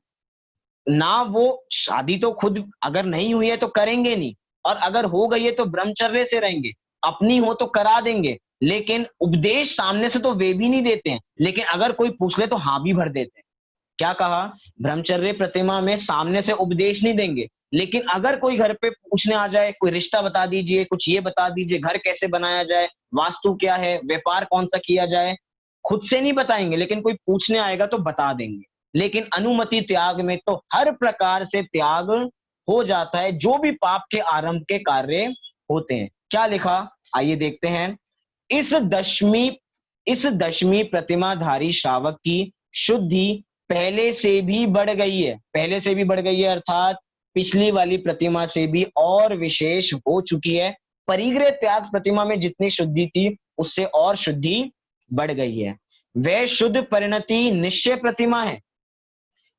ना वो शादी तो खुद अगर नहीं हुई है तो करेंगे नहीं, और अगर हो गई है तो ब्रह्मचर्य से रहेंगे, अपनी हो तो करा देंगे, लेकिन उपदेश सामने से तो वे भी नहीं देते हैं, लेकिन अगर कोई पूछ ले तो हाँ भी भर देते हैं। क्या कहा? ब्रह्मचर्य प्रतिमा में सामने से उपदेश नहीं देंगे, लेकिन अगर कोई घर पे पूछने आ जाए, कोई रिश्ता बता दीजिए, कुछ ये बता दीजिए, घर कैसे बनाया जाए, वास्तु क्या है, व्यापार कौन सा किया जाए, खुद से नहीं बताएंगे, लेकिन कोई पूछने आएगा तो बता देंगे। लेकिन अनुमति त्याग में तो हर प्रकार से त्याग हो जाता है, जो भी पाप के आरंभ के कार्य होते हैं। क्या लिखा? आइए देखते हैं। इस दशमी प्रतिमाधारी श्रावक की शुद्धि पहले से भी बढ़ गई है, पहले से भी बढ़ गई है, अर्थात पिछली वाली प्रतिमा से भी और विशेष हो चुकी है। परिग्रह त्याग प्रतिमा में जितनी शुद्धि थी उससे और शुद्धि बढ़ गई है। वह शुद्ध परिणति निश्चय प्रतिमा है,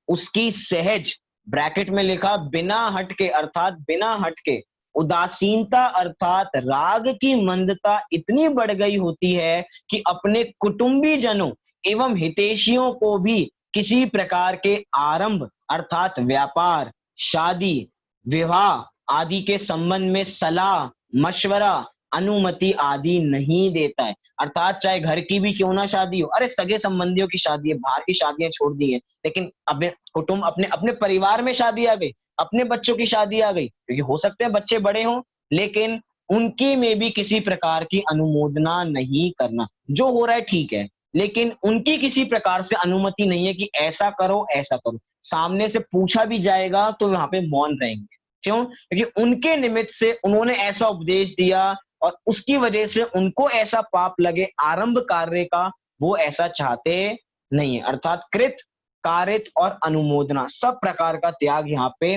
उसकी सहज, ब्रैकेट में लिखा बिना हटके, अर्थात बिना हटके, उदासीनता अर्थात राग की मंदता इतनी बढ़ गई होती है कि अपने कुटुंबी जनों एवं हितैषियों को भी किसी प्रकार के आरंभ अर्थात व्यापार, शादी, विवाह आदि के संबंध में सलाह, मशवरा, अनुमति आदि नहीं देता है। अर्थात चाहे घर की भी क्यों ना शादी हो, अरे सगे संबंधियों की शादी है, बाहर की शादियां छोड़ दी है, लेकिन अपने कुटुंब, अपने अपने परिवार में शादी आ गई, अपने बच्चों की शादी आ गई, क्योंकि हो सकते हैं बच्चे बड़े हों, लेकिन उनकी में भी किसी प्रकार की अनुमोदना नहीं करना। जो हो रहा है ठीक है, लेकिन उनकी किसी प्रकार से अनुमति नहीं है कि ऐसा करो ऐसा करो। सामने से पूछा भी जाएगा तो वहां पे मौन रहेंगे। क्यों? क्योंकि उनके निमित्त से उन्होंने ऐसा उपदेश दिया और उसकी वजह से उनको ऐसा पाप लगे आरंभ कार्य का, वो ऐसा चाहते नहीं है। अर्थात कृत, कारित और अनुमोदना सब प्रकार का त्याग यहाँ पे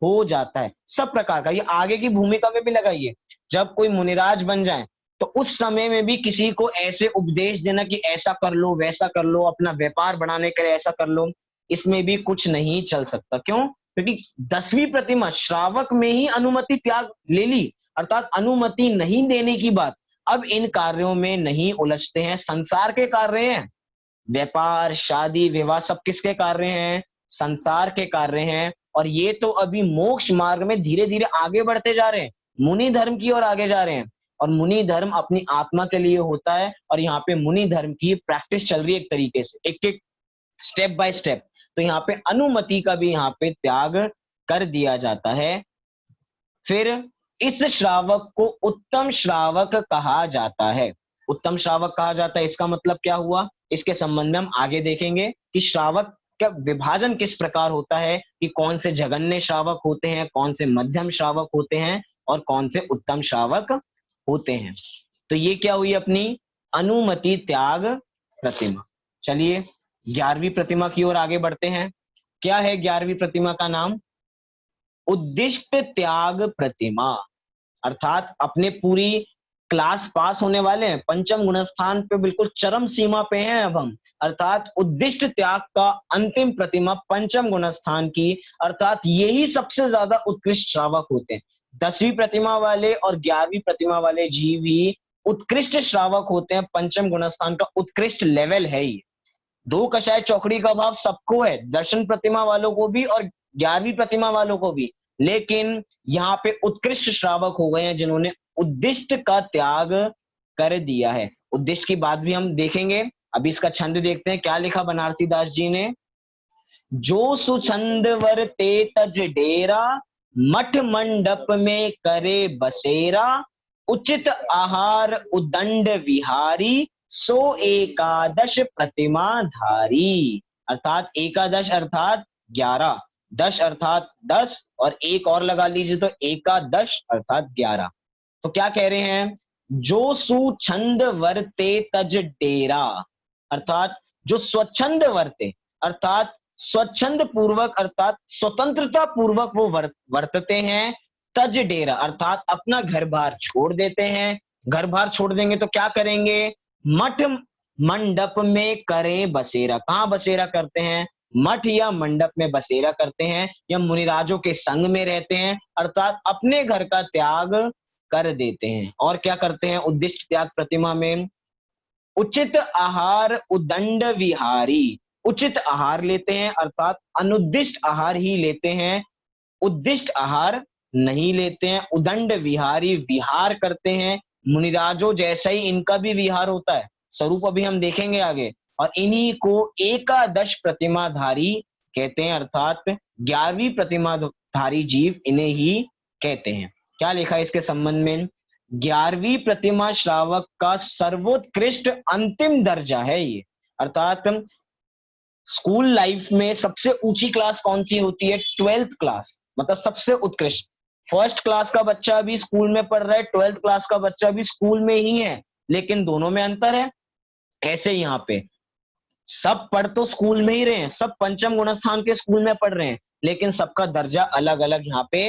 हो जाता है, सब प्रकार का। ये आगे की भूमिका में भी लगाइए, जब कोई मुनिराज बन जाए तो उस समय में भी किसी को ऐसे उपदेश देना कि ऐसा कर लो वैसा कर लो, अपना व्यापार बढ़ाने के लिए ऐसा कर लो, इसमें भी कुछ नहीं चल सकता। क्यों? क्योंकि 10वीं प्रतिमा श्रावक में ही अनुमति त्याग ले ली, अर्थात अनुमति नहीं देने की बात। अब इन कार्यों में नहीं उलझते हैं, संसार के कार्य हैं, व्यापार, शादी, विवाह सब किसके कार्य हैं? संसार के कार्य हैं। और ये तो अभी मोक्ष मार्ग में धीरे धीरे आगे बढ़ते जा रहे हैं, मुनि धर्म की ओर आगे जा रहे हैं, और मुनि धर्म अपनी आत्मा के लिए होता है, और यहाँ पे मुनि धर्म की प्रैक्टिस चल रही है एक तरीके से, एक एक स्टेप बाय स्टेप। तो यहाँ पे अनुमति का भी यहाँ पे त्याग कर दिया जाता है। फिर इस श्रावक को उत्तम श्रावक कहा जाता है। उत्तम श्रावक कहा जाता है, इसका मतलब क्या हुआ? इसके संबंध में हम आगे देखेंगे कि श्रावक का विभाजन किस प्रकार होता है, कि कौन से जघन्य श्रावक होते हैं, कौन से मध्यम श्रावक होते हैं और कौन से उत्तम श्रावक होते हैं। तो ये क्या हुई अपनी अनुमति त्याग प्रतिमा। चलिए 11वीं प्रतिमा की ओर आगे बढ़ते हैं। क्या है 11वीं प्रतिमा का नाम? उद्दिष्ट त्याग प्रतिमा। अर्थात अपने पूरी क्लास पास होने वाले हैं, पंचम गुणस्थान पे बिल्कुल चरम सीमा पे हैं अब हम, अर्थात उद्दिष्ट त्याग का अंतिम प्रतिमा पंचम गुणस्थान की, अर्थात यही सबसे ज्यादा उत्कृष्ट श्रावक होते हैं। 10वीं प्रतिमा वाले और 11वीं प्रतिमा वाले जीव ही उत्कृष्ट श्रावक होते हैं। पंचम गुणस्थान का उत्कृष्ट लेवल है ये। दो कषाय चौकड़ी का भाव सबको है, दर्शन प्रतिमा वालों को भी और 11वीं प्रतिमा वालों को भी, लेकिन यहाँ पे उत्कृष्ट श्रावक हो गए हैं जिन्होंने उद्दिष्ट का त्याग कर दिया है। उद्दिष्ट की बात भी हम देखेंगे। अभी इसका छंद देखते हैं, क्या लिखा बनारसी दास जी ने। जो सुछंद वर ते तज डेरा, मठ मंडप में करे बसेरा, उचित आहार उदंड विहारी, सो एकादश प्रतिमा धारी। अर्थात एकादश अर्थात 11, 10 अर्थात 10 और एक और लगा लीजिए तो एकादश अर्थात 11। तो क्या कह रहे हैं, जो सुछंद वर्ते तज डेरा, अर्थात जो स्वच्छंद वर्ते अर्थात स्वच्छंद पूर्वक अर्थात स्वतंत्रता पूर्वक वो वर्तते हैं। तज डेरा अर्थात अपना घर बार छोड़ देते हैं। घर बार छोड़ देंगे तो क्या करेंगे, मठ मंडप में करें बसेरा। कहां बसेरा करते हैं, मठ या मंडप में बसेरा करते हैं या मुनिराजों के संग में रहते हैं, अर्थात अपने घर का त्याग कर देते हैं। और क्या करते हैं उद्दिष्ट त्याग प्रतिमा में, उचित आहार उदंड विहारी, उचित आहार लेते हैं अर्थात अनुद्दिष्ट आहार ही लेते हैं, उद्दिष्ट आहार नहीं लेते हैं। उदंड विहारी विहार करते हैं, मुनिराजो जैसा ही इनका भी विहार होता है, स्वरूप अभी हम देखेंगे आगे। और इन्हीं को एकादश प्रतिमाधारी कहते हैं, अर्थात 11वीं प्रतिमाधारी जीव इन्हें ही कहते हैं। क्या लिखा है इसके संबंध में, 11वीं प्रतिमा श्रावक का सर्वोत्कृष्ट अंतिम दर्जा है ये। अर्थात स्कूल लाइफ में सबसे ऊंची क्लास कौन सी होती है, 12th क्लास, मतलब सबसे उत्कृष्ट। फर्स्ट क्लास का बच्चा भी स्कूल में पढ़ रहा है, 12th क्लास का बच्चा भी स्कूल में ही है, लेकिन दोनों में अंतर है। ऐसे यहाँ पे सब पढ़ तो स्कूल में ही रहे हैं, सब पंचम गुणस्थान के स्कूल में पढ़ रहे हैं, लेकिन सबका दर्जा अलग अलग यहाँ पे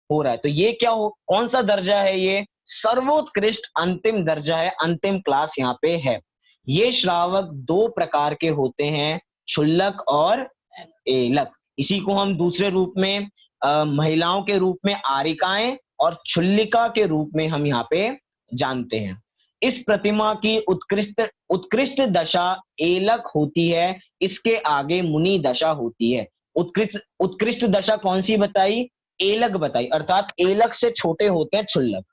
हो रहा है। तो ये क्या हो, कौन सा दर्जा है, ये सर्वोत्कृष्ट अंतिम दर्जा है, अंतिम क्लास यहाँ पे है। ये श्रावक दो प्रकार के होते हैं, क्षुल्लक और एलक। इसी को हम दूसरे रूप में महिलाओं के रूप में आरिकाएं और क्षुल्लिका के रूप में हम यहाँ पे जानते हैं। इस प्रतिमा की उत्कृष्ट उत्कृष्ट दशा एलक होती है, इसके आगे मुनि दशा होती है। उत्कृष्ट उत्कृष्ट दशा कौन सी बताई, एलक बताई, अर्थात एलक से छोटे होते हैं क्षुल्लक।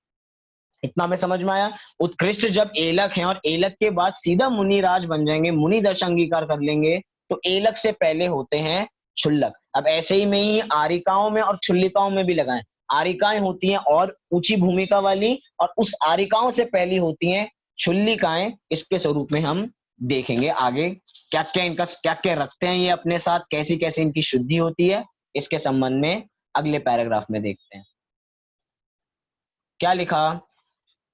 इतना में समझ में आया। उत्कृष्ट जब एलक है और एलक के बाद सीधा मुनिराज बन जाएंगे, मुनि दशा अंगीकार कर लेंगे, तो एलक से पहले होते हैं क्षुल्लक। अब ऐसे ही में ही आरिकाओं में और क्षुल्लिकाओं में भी लगाएं। आरिकाएं होती हैं और ऊंची भूमिका वाली, और उस आरिकाओं से पहली होती हैं क्षुल्लिकाएं। इसके स्वरूप में हम देखेंगे आगे क्या क्या इनका क्या क्या रखते हैं ये अपने साथ, कैसी कैसी इनकी शुद्धि होती है, इसके संबंध में अगले पैराग्राफ में देखते हैं। क्या लिखा,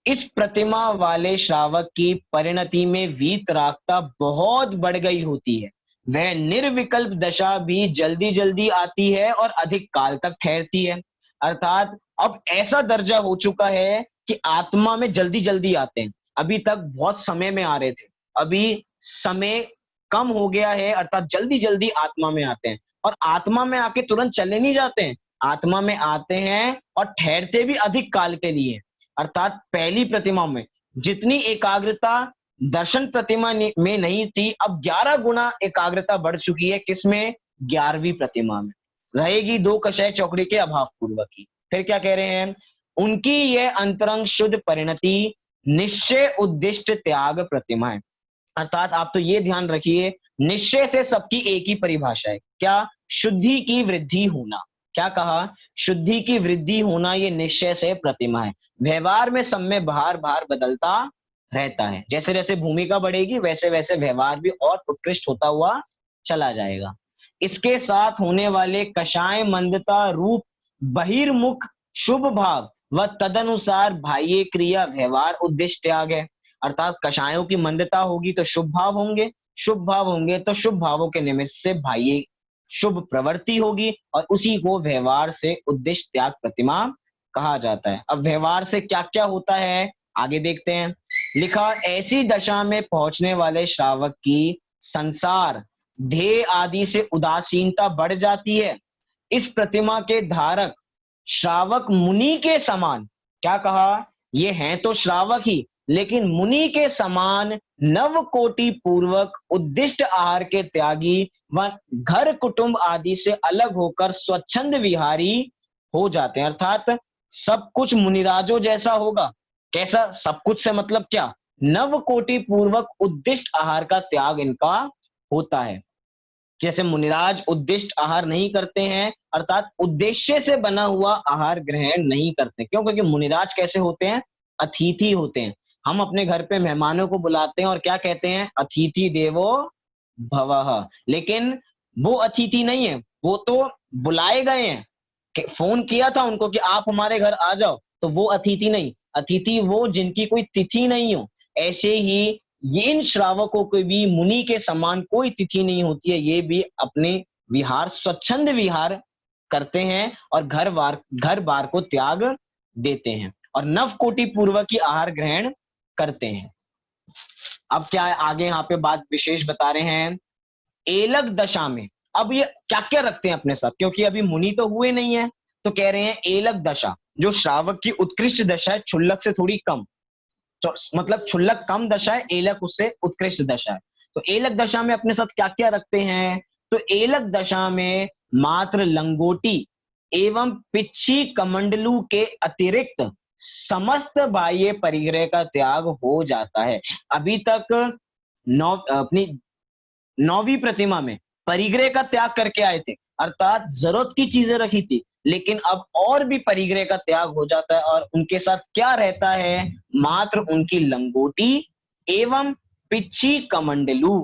इस प्रतिमा वाले श्रावक की परिणति में वीतरागता बहुत बढ़ गई होती है। वह निर्विकल्प दशा भी जल्दी जल्दी आती है और अधिक काल तक ठहरती है। अर्थात अब ऐसा दर्जा हो चुका है कि आत्मा में जल्दी जल्दी आते हैं, अभी तक बहुत समय में आ रहे थे, अभी समय कम हो गया है, अर्थात जल्दी जल्दी आत्मा में आते हैं। और आत्मा में आके तुरंत चले नहीं जाते हैं, आत्मा में आते हैं और ठहरते भी अधिक काल के लिए। अर्थात पहली प्रतिमा में जितनी एकाग्रता दर्शन प्रतिमा में नहीं थी, अब 11 गुना एकाग्रता बढ़ चुकी है, किसमें, 11वीं प्रतिमा में रहेगी, दो कषाय चौकड़ी के अभाव पूर्वक ही। फिर क्या कह रहे हैं, उनकी यह अंतरंग शुद्ध परिणति निश्चय उद्दिष्ट त्याग प्रतिमा है। अर्थात आप तो ये ध्यान रखिए, निश्चय से सबकी एक ही परिभाषा है, क्या, शुद्धि की वृद्धि होना। क्या कहा, शुद्धि की वृद्धि होना, ये निश्चय से प्रतिमा है। व्यवहार में सब में बार बार बदलता रहता है, जैसे जैसे भूमिका बढ़ेगी वैसे वैसे व्यवहार भी और उत्कृष्ट होता हुआ चला जाएगा। इसके साथ होने वाले कषाय मंदता रूप बहिर्मुख शुभ भाव व तदनुसार बाह्य क्रिया व्यवहार उद्दिष्ट त्याग है। अर्थात कषायों की मंदता होगी तो शुभ भाव होंगे, शुभ भाव होंगे तो शुभ भावों के निमित्त से बाह्य शुभ प्रवृत्ति होगी, और उसी को व्यवहार से उद्दिष्ट त्याग प्रतिमा कहा जाता है। अब व्यवहार से क्या क्या होता है, आगे देखते हैं, लिखा ऐसी दशा में पहुंचने वाले श्रावक की संसार ध्येय आदि से उदासीनता बढ़ जाती है। इस प्रतिमा के धारक श्रावक मुनि के समान, क्या कहा, ये हैं तो श्रावक ही, लेकिन मुनि के समान नव कोटि पूर्वक उद्दिष्ट आहार के त्यागी व घर कुटुंब आदि से अलग होकर स्वच्छंद विहारी हो जाते हैं। अर्थात सब कुछ मुनिराजों जैसा होगा। कैसा सब कुछ से मतलब क्या, नव कोटि पूर्वक उद्दिष्ट आहार का त्याग इनका होता है। जैसे मुनिराज उद्दिष्ट आहार नहीं करते हैं, अर्थात उद्देश्य से बना हुआ आहार ग्रहण नहीं करते। क्यों? क्योंकि मुनिराज कैसे होते हैं, अतिथि होते हैं। हम अपने घर पे मेहमानों को बुलाते हैं और क्या कहते हैं, अतिथि देवो भवः। लेकिन वो अतिथि नहीं है, वो तो बुलाए गए हैं, फोन किया था उनको कि आप हमारे घर आ जाओ, तो वो अतिथि नहीं। अतिथि वो जिनकी कोई तिथि नहीं हो। ऐसे ही ये इन श्रावकों को भी मुनि के समान कोई तिथि नहीं होती है, ये भी अपने विहार स्वच्छंद विहार करते हैं और घर बार को त्याग देते हैं और नव कोटि पूर्वक की आहार ग्रहण करते हैं। अब क्या है, आगे यहाँ पे बात विशेष बता रहे हैं, एलक दशा में अब ये क्या क्या रखते हैं अपने साथ, क्योंकि अभी मुनि तो हुए नहीं है, तो कह रहे हैं एलक दशा, जो श्रावक की उत्कृष्ट दशा है, क्षुल्लक से थोड़ी कम, तो मतलब क्षुल्लक कम दशा है, एलक उससे उत्कृष्ट दशा है। तो एलक दशा में अपने साथ क्या क्या रखते हैं, तो एलक दशा में मात्र लंगोटी एवं पिच्छी कमंडलू के अतिरिक्त समस्त बाह्य परिग्रह का त्याग हो जाता है। अभी तक अपनी 9वीं प्रतिमा में परिग्रह का त्याग करके आए थे, अर्थात जरूरत की चीजें रखी थी, लेकिन अब और भी परिग्रह का त्याग हो जाता है और उनके साथ क्या रहता है, मात्र उनकी लंगोटी एवं पिच्छी कमंडलू।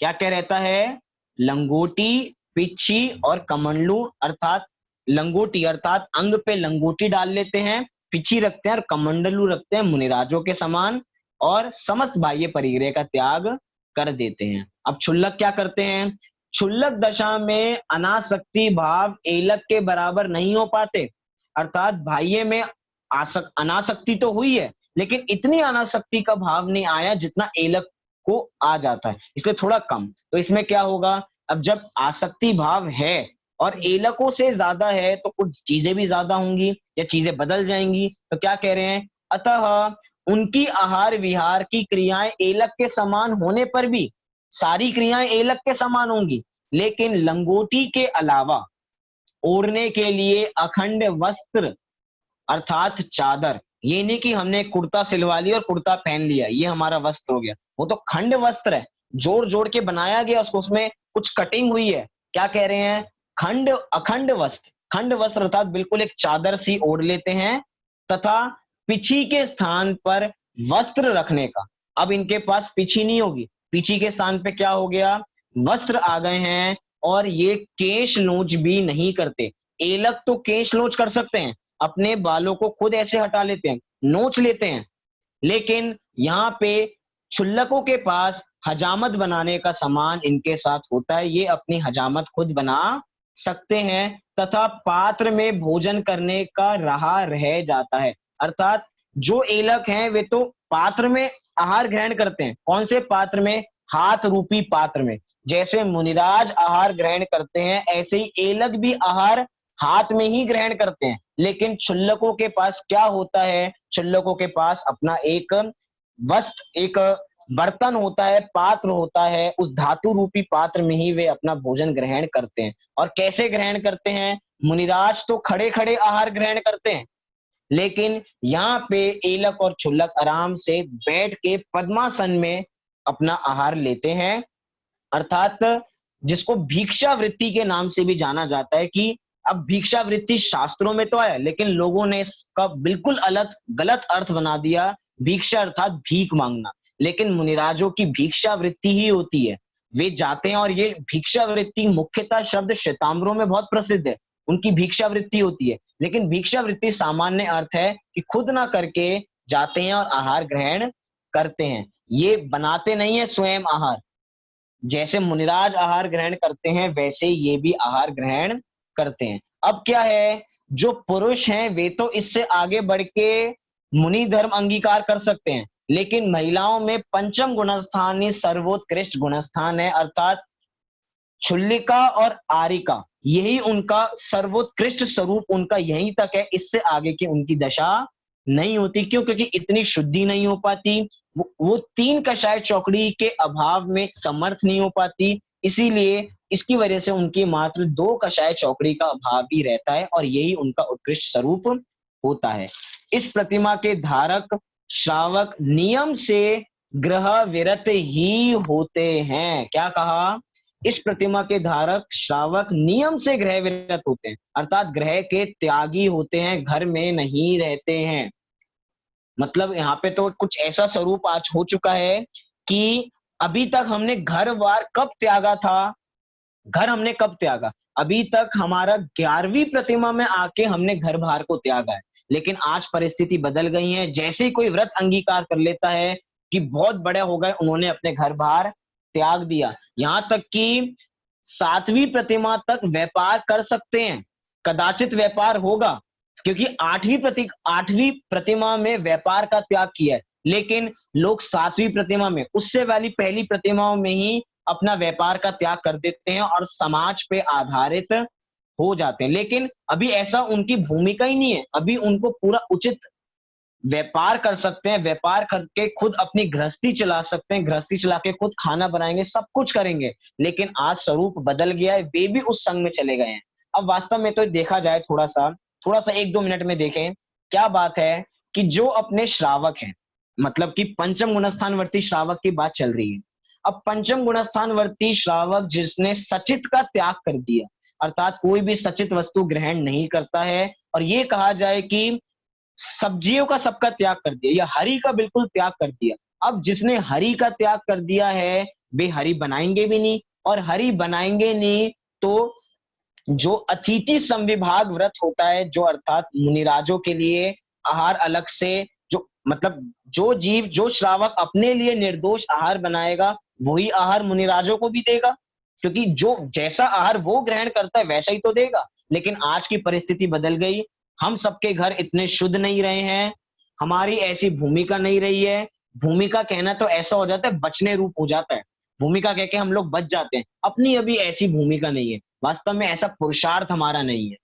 क्या क्या रहता है, लंगोटी, पिच्छी और कमंडलू, अर्थात लंगोटी अर्थात अंग पे लंगोटी डाल लेते हैं, पिच्छी रखते हैं और कमंडलू रखते हैं मुनिराजों के समान, और समस्त बाह्य परिग्रह का त्याग कर देते हैं। अब क्षुल्लक क्या करते हैं, क्षुल्लक दशा में अनासक्ति भाव एलक के बराबर नहीं हो पाते, अर्थात बाह्य में अनासक्ति तो हुई है, लेकिन इतनी अनासक्ति का भाव नहीं आया जितना एलक को आ जाता है, इसलिए थोड़ा कम। तो इसमें क्या होगा, अब जब आसक्ति भाव है और एलकों से ज्यादा है तो कुछ चीजें भी ज्यादा होंगी या चीजें बदल जाएंगी। तो क्या कह रहे हैं, अतः उनकी आहार विहार की क्रियाएं एलक के समान होने पर भी, सारी क्रियाएं एलक के समान होंगी, लेकिन लंगोटी के अलावा ओढ़ने के लिए अखंड वस्त्र अर्थात चादर, ये नहीं कि हमने कुर्ता सिलवा लिया और कुर्ता पहन लिया ये हमारा वस्त्र हो गया, वो तो खंड वस्त्र है, जोड़ जोड़ के बनाया गया उसको, उसमें कुछ कटिंग हुई है। क्या कह रहे हैं, खंड अखंड वस्त्र, खंड वस्त्र अर्थात बिल्कुल एक चादर सी ओढ़ लेते हैं, तथा पिछी के स्थान पर वस्त्र रखने का। अब इनके पास पिछी नहीं होगी, पिछी के स्थान पे क्या हो गया, वस्त्र आ गए हैं, और ये केश लोच भी नहीं करते। एलक तो केश लोच कर सकते हैं, अपने बालों को खुद ऐसे हटा लेते हैं, नोच लेते हैं, लेकिन यहाँ पे क्षुल्लकों के पास हजामत बनाने का सामान इनके साथ होता है, ये अपनी हजामत खुद बना सकते हैं, तथा पात्र में भोजन करने का रहा रह जाता है। अर्थात जो एलक हैं वे तो पात्र में आहार ग्रहण करते हैं, कौन से पात्र में, हाथ रूपी पात्र में। जैसे मुनिराज आहार ग्रहण करते हैं, ऐसे ही एलक भी आहार हाथ में ही ग्रहण करते हैं, लेकिन क्षुल्लकों के पास क्या होता है, क्षुल्लकों के पास अपना एक वस्त्र, एक बर्तन होता है, पात्र होता है, उस धातु रूपी पात्र में ही वे अपना भोजन ग्रहण करते हैं। और कैसे ग्रहण करते हैं, मुनिराज तो खड़े खड़े आहार ग्रहण करते हैं, लेकिन यहाँ पे एलक और क्षुल्लक आराम से बैठ के पद्मासन में अपना आहार लेते हैं, अर्थात जिसको भिक्षा वृत्ति के नाम से भी जाना जाता है। कि अब भिक्षा वृत्ति शास्त्रों में तो आया, लेकिन लोगों ने इसका बिल्कुल अलग गलत अर्थ बना दिया, भिक्षा अर्थात भीख मांगना, लेकिन मुनिराजों की भिक्षा वृत्ति ही होती है, वे जाते हैं, और ये भिक्षा वृत्ति मुख्यतः शब्द श्वेतांबरों में बहुत प्रसिद्ध है, उनकी भिक्षा वृत्ति होती है, लेकिन भिक्षा वृत्ति सामान्य अर्थ है कि खुद ना करके जाते हैं और आहार ग्रहण करते हैं, ये बनाते नहीं है स्वयं आहार। जैसे मुनिराज आहार ग्रहण करते हैं वैसे ये भी आहार ग्रहण करते हैं। अब क्या है, जो पुरुष हैं वे तो इससे आगे बढ़ के मुनि धर्म अंगीकार कर सकते हैं, लेकिन महिलाओं में पंचम गुणस्थान ही सर्वोत्कृष्ट गुणस्थान है, अर्थात क्षुल्लिका और आरिका, यही उनका सर्वोत्कृष्ट स्वरूप, उनका यहीं तक है, इससे आगे की उनकी दशा नहीं होती। क्यों? क्योंकि इतनी शुद्धि नहीं हो पाती, वो 3 कषाय चौकड़ी के अभाव में समर्थ नहीं हो पाती, इसीलिए इसकी वजह से उनकी मात्र 2 कषाय चौकड़ी का अभाव ही रहता है और यही उनका उत्कृष्ट स्वरूप होता है। इस प्रतिमा के धारक श्रावक नियम से ग्रह विरत ही होते हैं। क्या कहा? इस प्रतिमा के धारक श्रावक नियम से ग्रह विरत होते हैं, अर्थात ग्रह के त्यागी होते हैं, घर में नहीं रहते हैं। मतलब यहाँ पे तो कुछ ऐसा स्वरूप आज हो चुका है कि अभी तक हमने घर-बार कब त्यागा था? घर हमने कब त्यागा? अभी तक हमारा 11वीं प्रतिमा में आके हमने घर-बार को त्यागा है। लेकिन आज परिस्थिति बदल गई है। जैसे ही कोई व्रत अंगीकार कर लेता है कि बहुत बड़े हो गए, उन्होंने अपने घर-बार त्याग दिया। यहाँ तक कि 7वीं प्रतिमा तक व्यापार कर सकते हैं। कदाचित व्यापार होगा, क्योंकि 8वीं प्रतिमा में व्यापार का त्याग किया है। लेकिन लोग 7वीं प्रतिमा में, उससे वाली पहली प्रतिमाओं में ही अपना व्यापार का त्याग कर देते हैं और समाज पे आधारित हो जाते हैं। लेकिन अभी ऐसा उनकी भूमिका ही नहीं है। अभी उनको पूरा उचित व्यापार कर सकते हैं, व्यापार करके खुद अपनी गृहस्थी चला सकते हैं, गृहस्थी चला के खुद खाना बनाएँगे, सब कुछ करेंगे। लेकिन आज स्वरूप बदल गया है, वे भी उस संग में चले गए हैं। अब वास्तव में तो देखा जाए थोड़ा-सा 1-2 मिनट में देखें, क्या बात है कि जो अपने श्रावक हैं, मतलब कि पंचम गुणस्थानवर्ती श्रावक की बात चल रही है। अब पंचम गुणस्थानवर्ती श्रावक जिसने सचित का त्याग कर दिया, अर्थात कोई भी सचित वस्तु ग्रहण नहीं करता है, और ये कहा जाए कि सब्जियों का सबका त्याग कर दिया या हरि का बिल्कुल त्याग कर दिया। अब जिसने हरि का त्याग कर दिया है, वे हरि बनाएँगे भी नहीं, और हरि बनाएँगे नहीं तो जो अतिथि संविभाग व्रत होता है, जो अर्थात मुनिराजों के लिए आहार अलग से, जो मतलब जो जीव, जो श्रावक अपने लिए निर्दोष आहार बनाएगा, वही आहार मुनिराजों को भी देगा। क्योंकि जो जैसा आहार वो ग्रहण करता है वैसा ही तो देगा। लेकिन आज की परिस्थिति बदल गई, हम सबके घर इतने शुद्ध नहीं रहे हैं, हमारी ऐसी भूमिका नहीं रही है। भूमिका कहना तो ऐसा हो जाता है, बचने रूप हो जाता है। भूमिका कह के हम लोग बच जाते हैं, अपनी अभी ऐसी भूमिका नहीं है। वास्तव में ऐसा पुरुषार्थ हमारा नहीं है।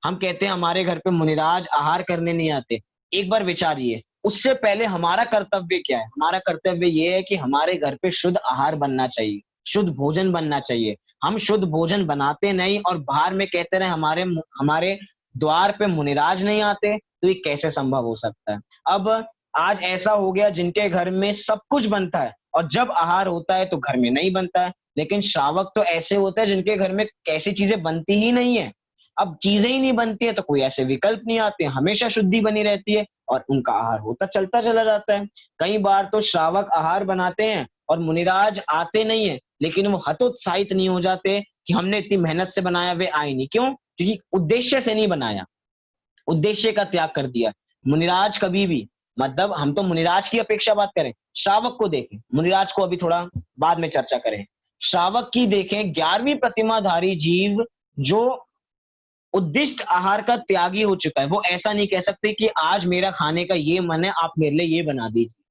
हम कहते हैं हमारे घर पे मुनिराज आहार करने नहीं आते। एक बार विचारिए, उससे पहले हमारा कर्तव्य क्या है? हमारा कर्तव्य ये है कि हमारे घर पे शुद्ध आहार बनना चाहिए, शुद्ध भोजन बनना चाहिए। हम शुद्ध भोजन बनाते नहीं और बाहर में कहते रहे हमारे द्वार पे मुनिराज नहीं आते, तो ये कैसे संभव हो सकता है? अब आज ऐसा हो गया जिनके घर में सब कुछ बनता है और जब आहार होता है तो घर में नहीं बनता है। लेकिन श्रावक तो ऐसे होते हैं जिनके घर में ऐसी चीजें बनती ही नहीं है। अब चीजें ही नहीं बनती है तो कोई ऐसे विकल्प नहीं आते, हमेशा शुद्धि बनी रहती है और उनका आहार होता चलता चला जाता है। कई बार तो श्रावक आहार बनाते हैं और मुनिराज आते नहीं है, लेकिन वो हतोत्साहित नहीं हो जाते कि हमने इतनी मेहनत से बनाया, वे आए नहीं। क्यों? क्योंकि उद्देश्य से नहीं बनाया, उद्देश्य का त्याग कर दिया। मुनिराज कभी भी, मतलब हम तो मुनिराज की अपेक्षा बात करें, श्रावक को देखें, मुनिराज को अभी थोड़ा बाद में चर्चा करें। श्रावक की देखें, 11वीं प्रतिमाधारी जीव जो उद्दिष्ट आहार का त्यागी हो चुका है, वो ऐसा नहीं कह सकते कि आज मेरा खाने का ये मन है, आप मेरे लिए ये बना दीजिए।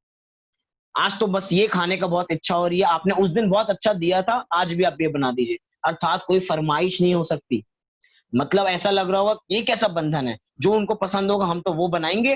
आज तो बस ये खाने का बहुत इच्छा हो रही है, आपने उस दिन बहुत अच्छा दिया था, आज भी आप ये बना दीजिए। अर्थात कोई फरमाइश नहीं हो सकती। मतलब ऐसा लग रहा होगा, ये कैसा बंधन है? जो उनको पसंद होगा हम तो वो बनाएँगे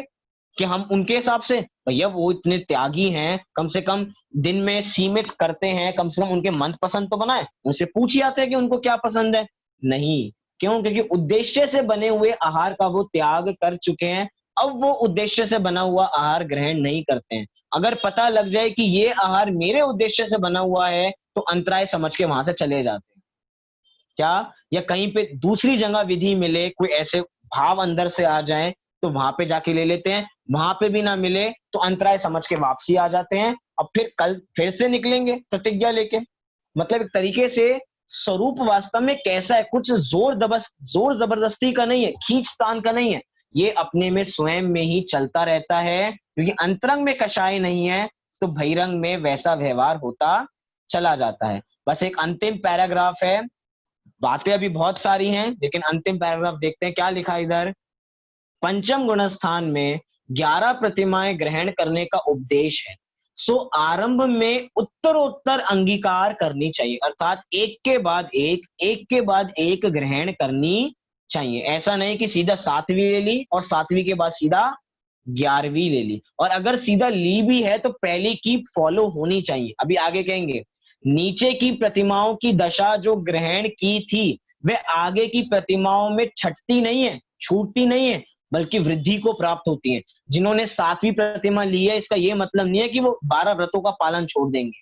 कि हम उनके हिसाब से। भैया वो इतने त्यागी हैं, कम से कम दिन में सीमित करते हैं, कम से कम उनके मनपसंद तो बनाएँ। उनसे पूछ ही आते हैं कि उनको क्या पसंद है? नहीं। क्यों? क्योंकि उद्देश्य से बने हुए आहार का वो त्याग कर चुके हैं। अब वो उद्देश्य से बना हुआ आहार ग्रहण नहीं करते हैं। अगर पता लग जाए कि ये आहार मेरे उद्देश्य से बना हुआ है, तो अंतराय समझ के वहाँ से चले जाते हैं। क्या? या कहीं पे दूसरी जगह विधि मिले, कोई ऐसे भाव अंदर से आ जाएँ, तो वहाँ पे जाके ले लेते हैं। वहाँ पे भी ना मिले, तो अंतराय समझ के वापसी आ जाते हैं। अब फिर कल फिर से निकलेंगे प्रतिज्ञा लेके। मतलब एक तरीके से स्वरूप वास्तव में कैसा है, कुछ ज़ोर ज़बरदस्ती का नहीं है, खींच-तान का नहीं है। ये अपने में स्वयं में ही चलता रहता है, क्योंकि अंतरंग में कषाय नहीं है, तो बहिरंग में वैसा व्यवहार होता चला जाता है। बस एक अंतिम पैराग्राफ है, बातें अभी बहुत सारी हैं, लेकिन अंतिम पैराग्राफ देखते हैं क्या लिखा है इधर। पंचम गुण स्थान में 11 प्रतिमाएं ग्रहण करने का उपदेश है। सो आरंभ में उत्तरोत्तर अंगीकार करनी चाहिए, अर्थात एक के बाद एक ग्रहण करनी चाहिए। ऐसा नहीं कि सीधा 7वीं ले ली और 7वीं के बाद सीधा 11वीं ले ली, और अगर सीधा ली भी है तो पहले की फॉलो होनी चाहिए। अभी आगे कहेंगे, नीचे की प्रतिमाओं की दशा जो ग्रहण की थी वह आगे की प्रतिमाओं में छटती नहीं है, छूटती नहीं है, बल्कि वृद्धि को प्राप्त होती है। जिन्होंने 7वीं प्रतिमा ली है, इसका यह मतलब नहीं है कि वो 12 व्रतों का पालन छोड़ देंगे,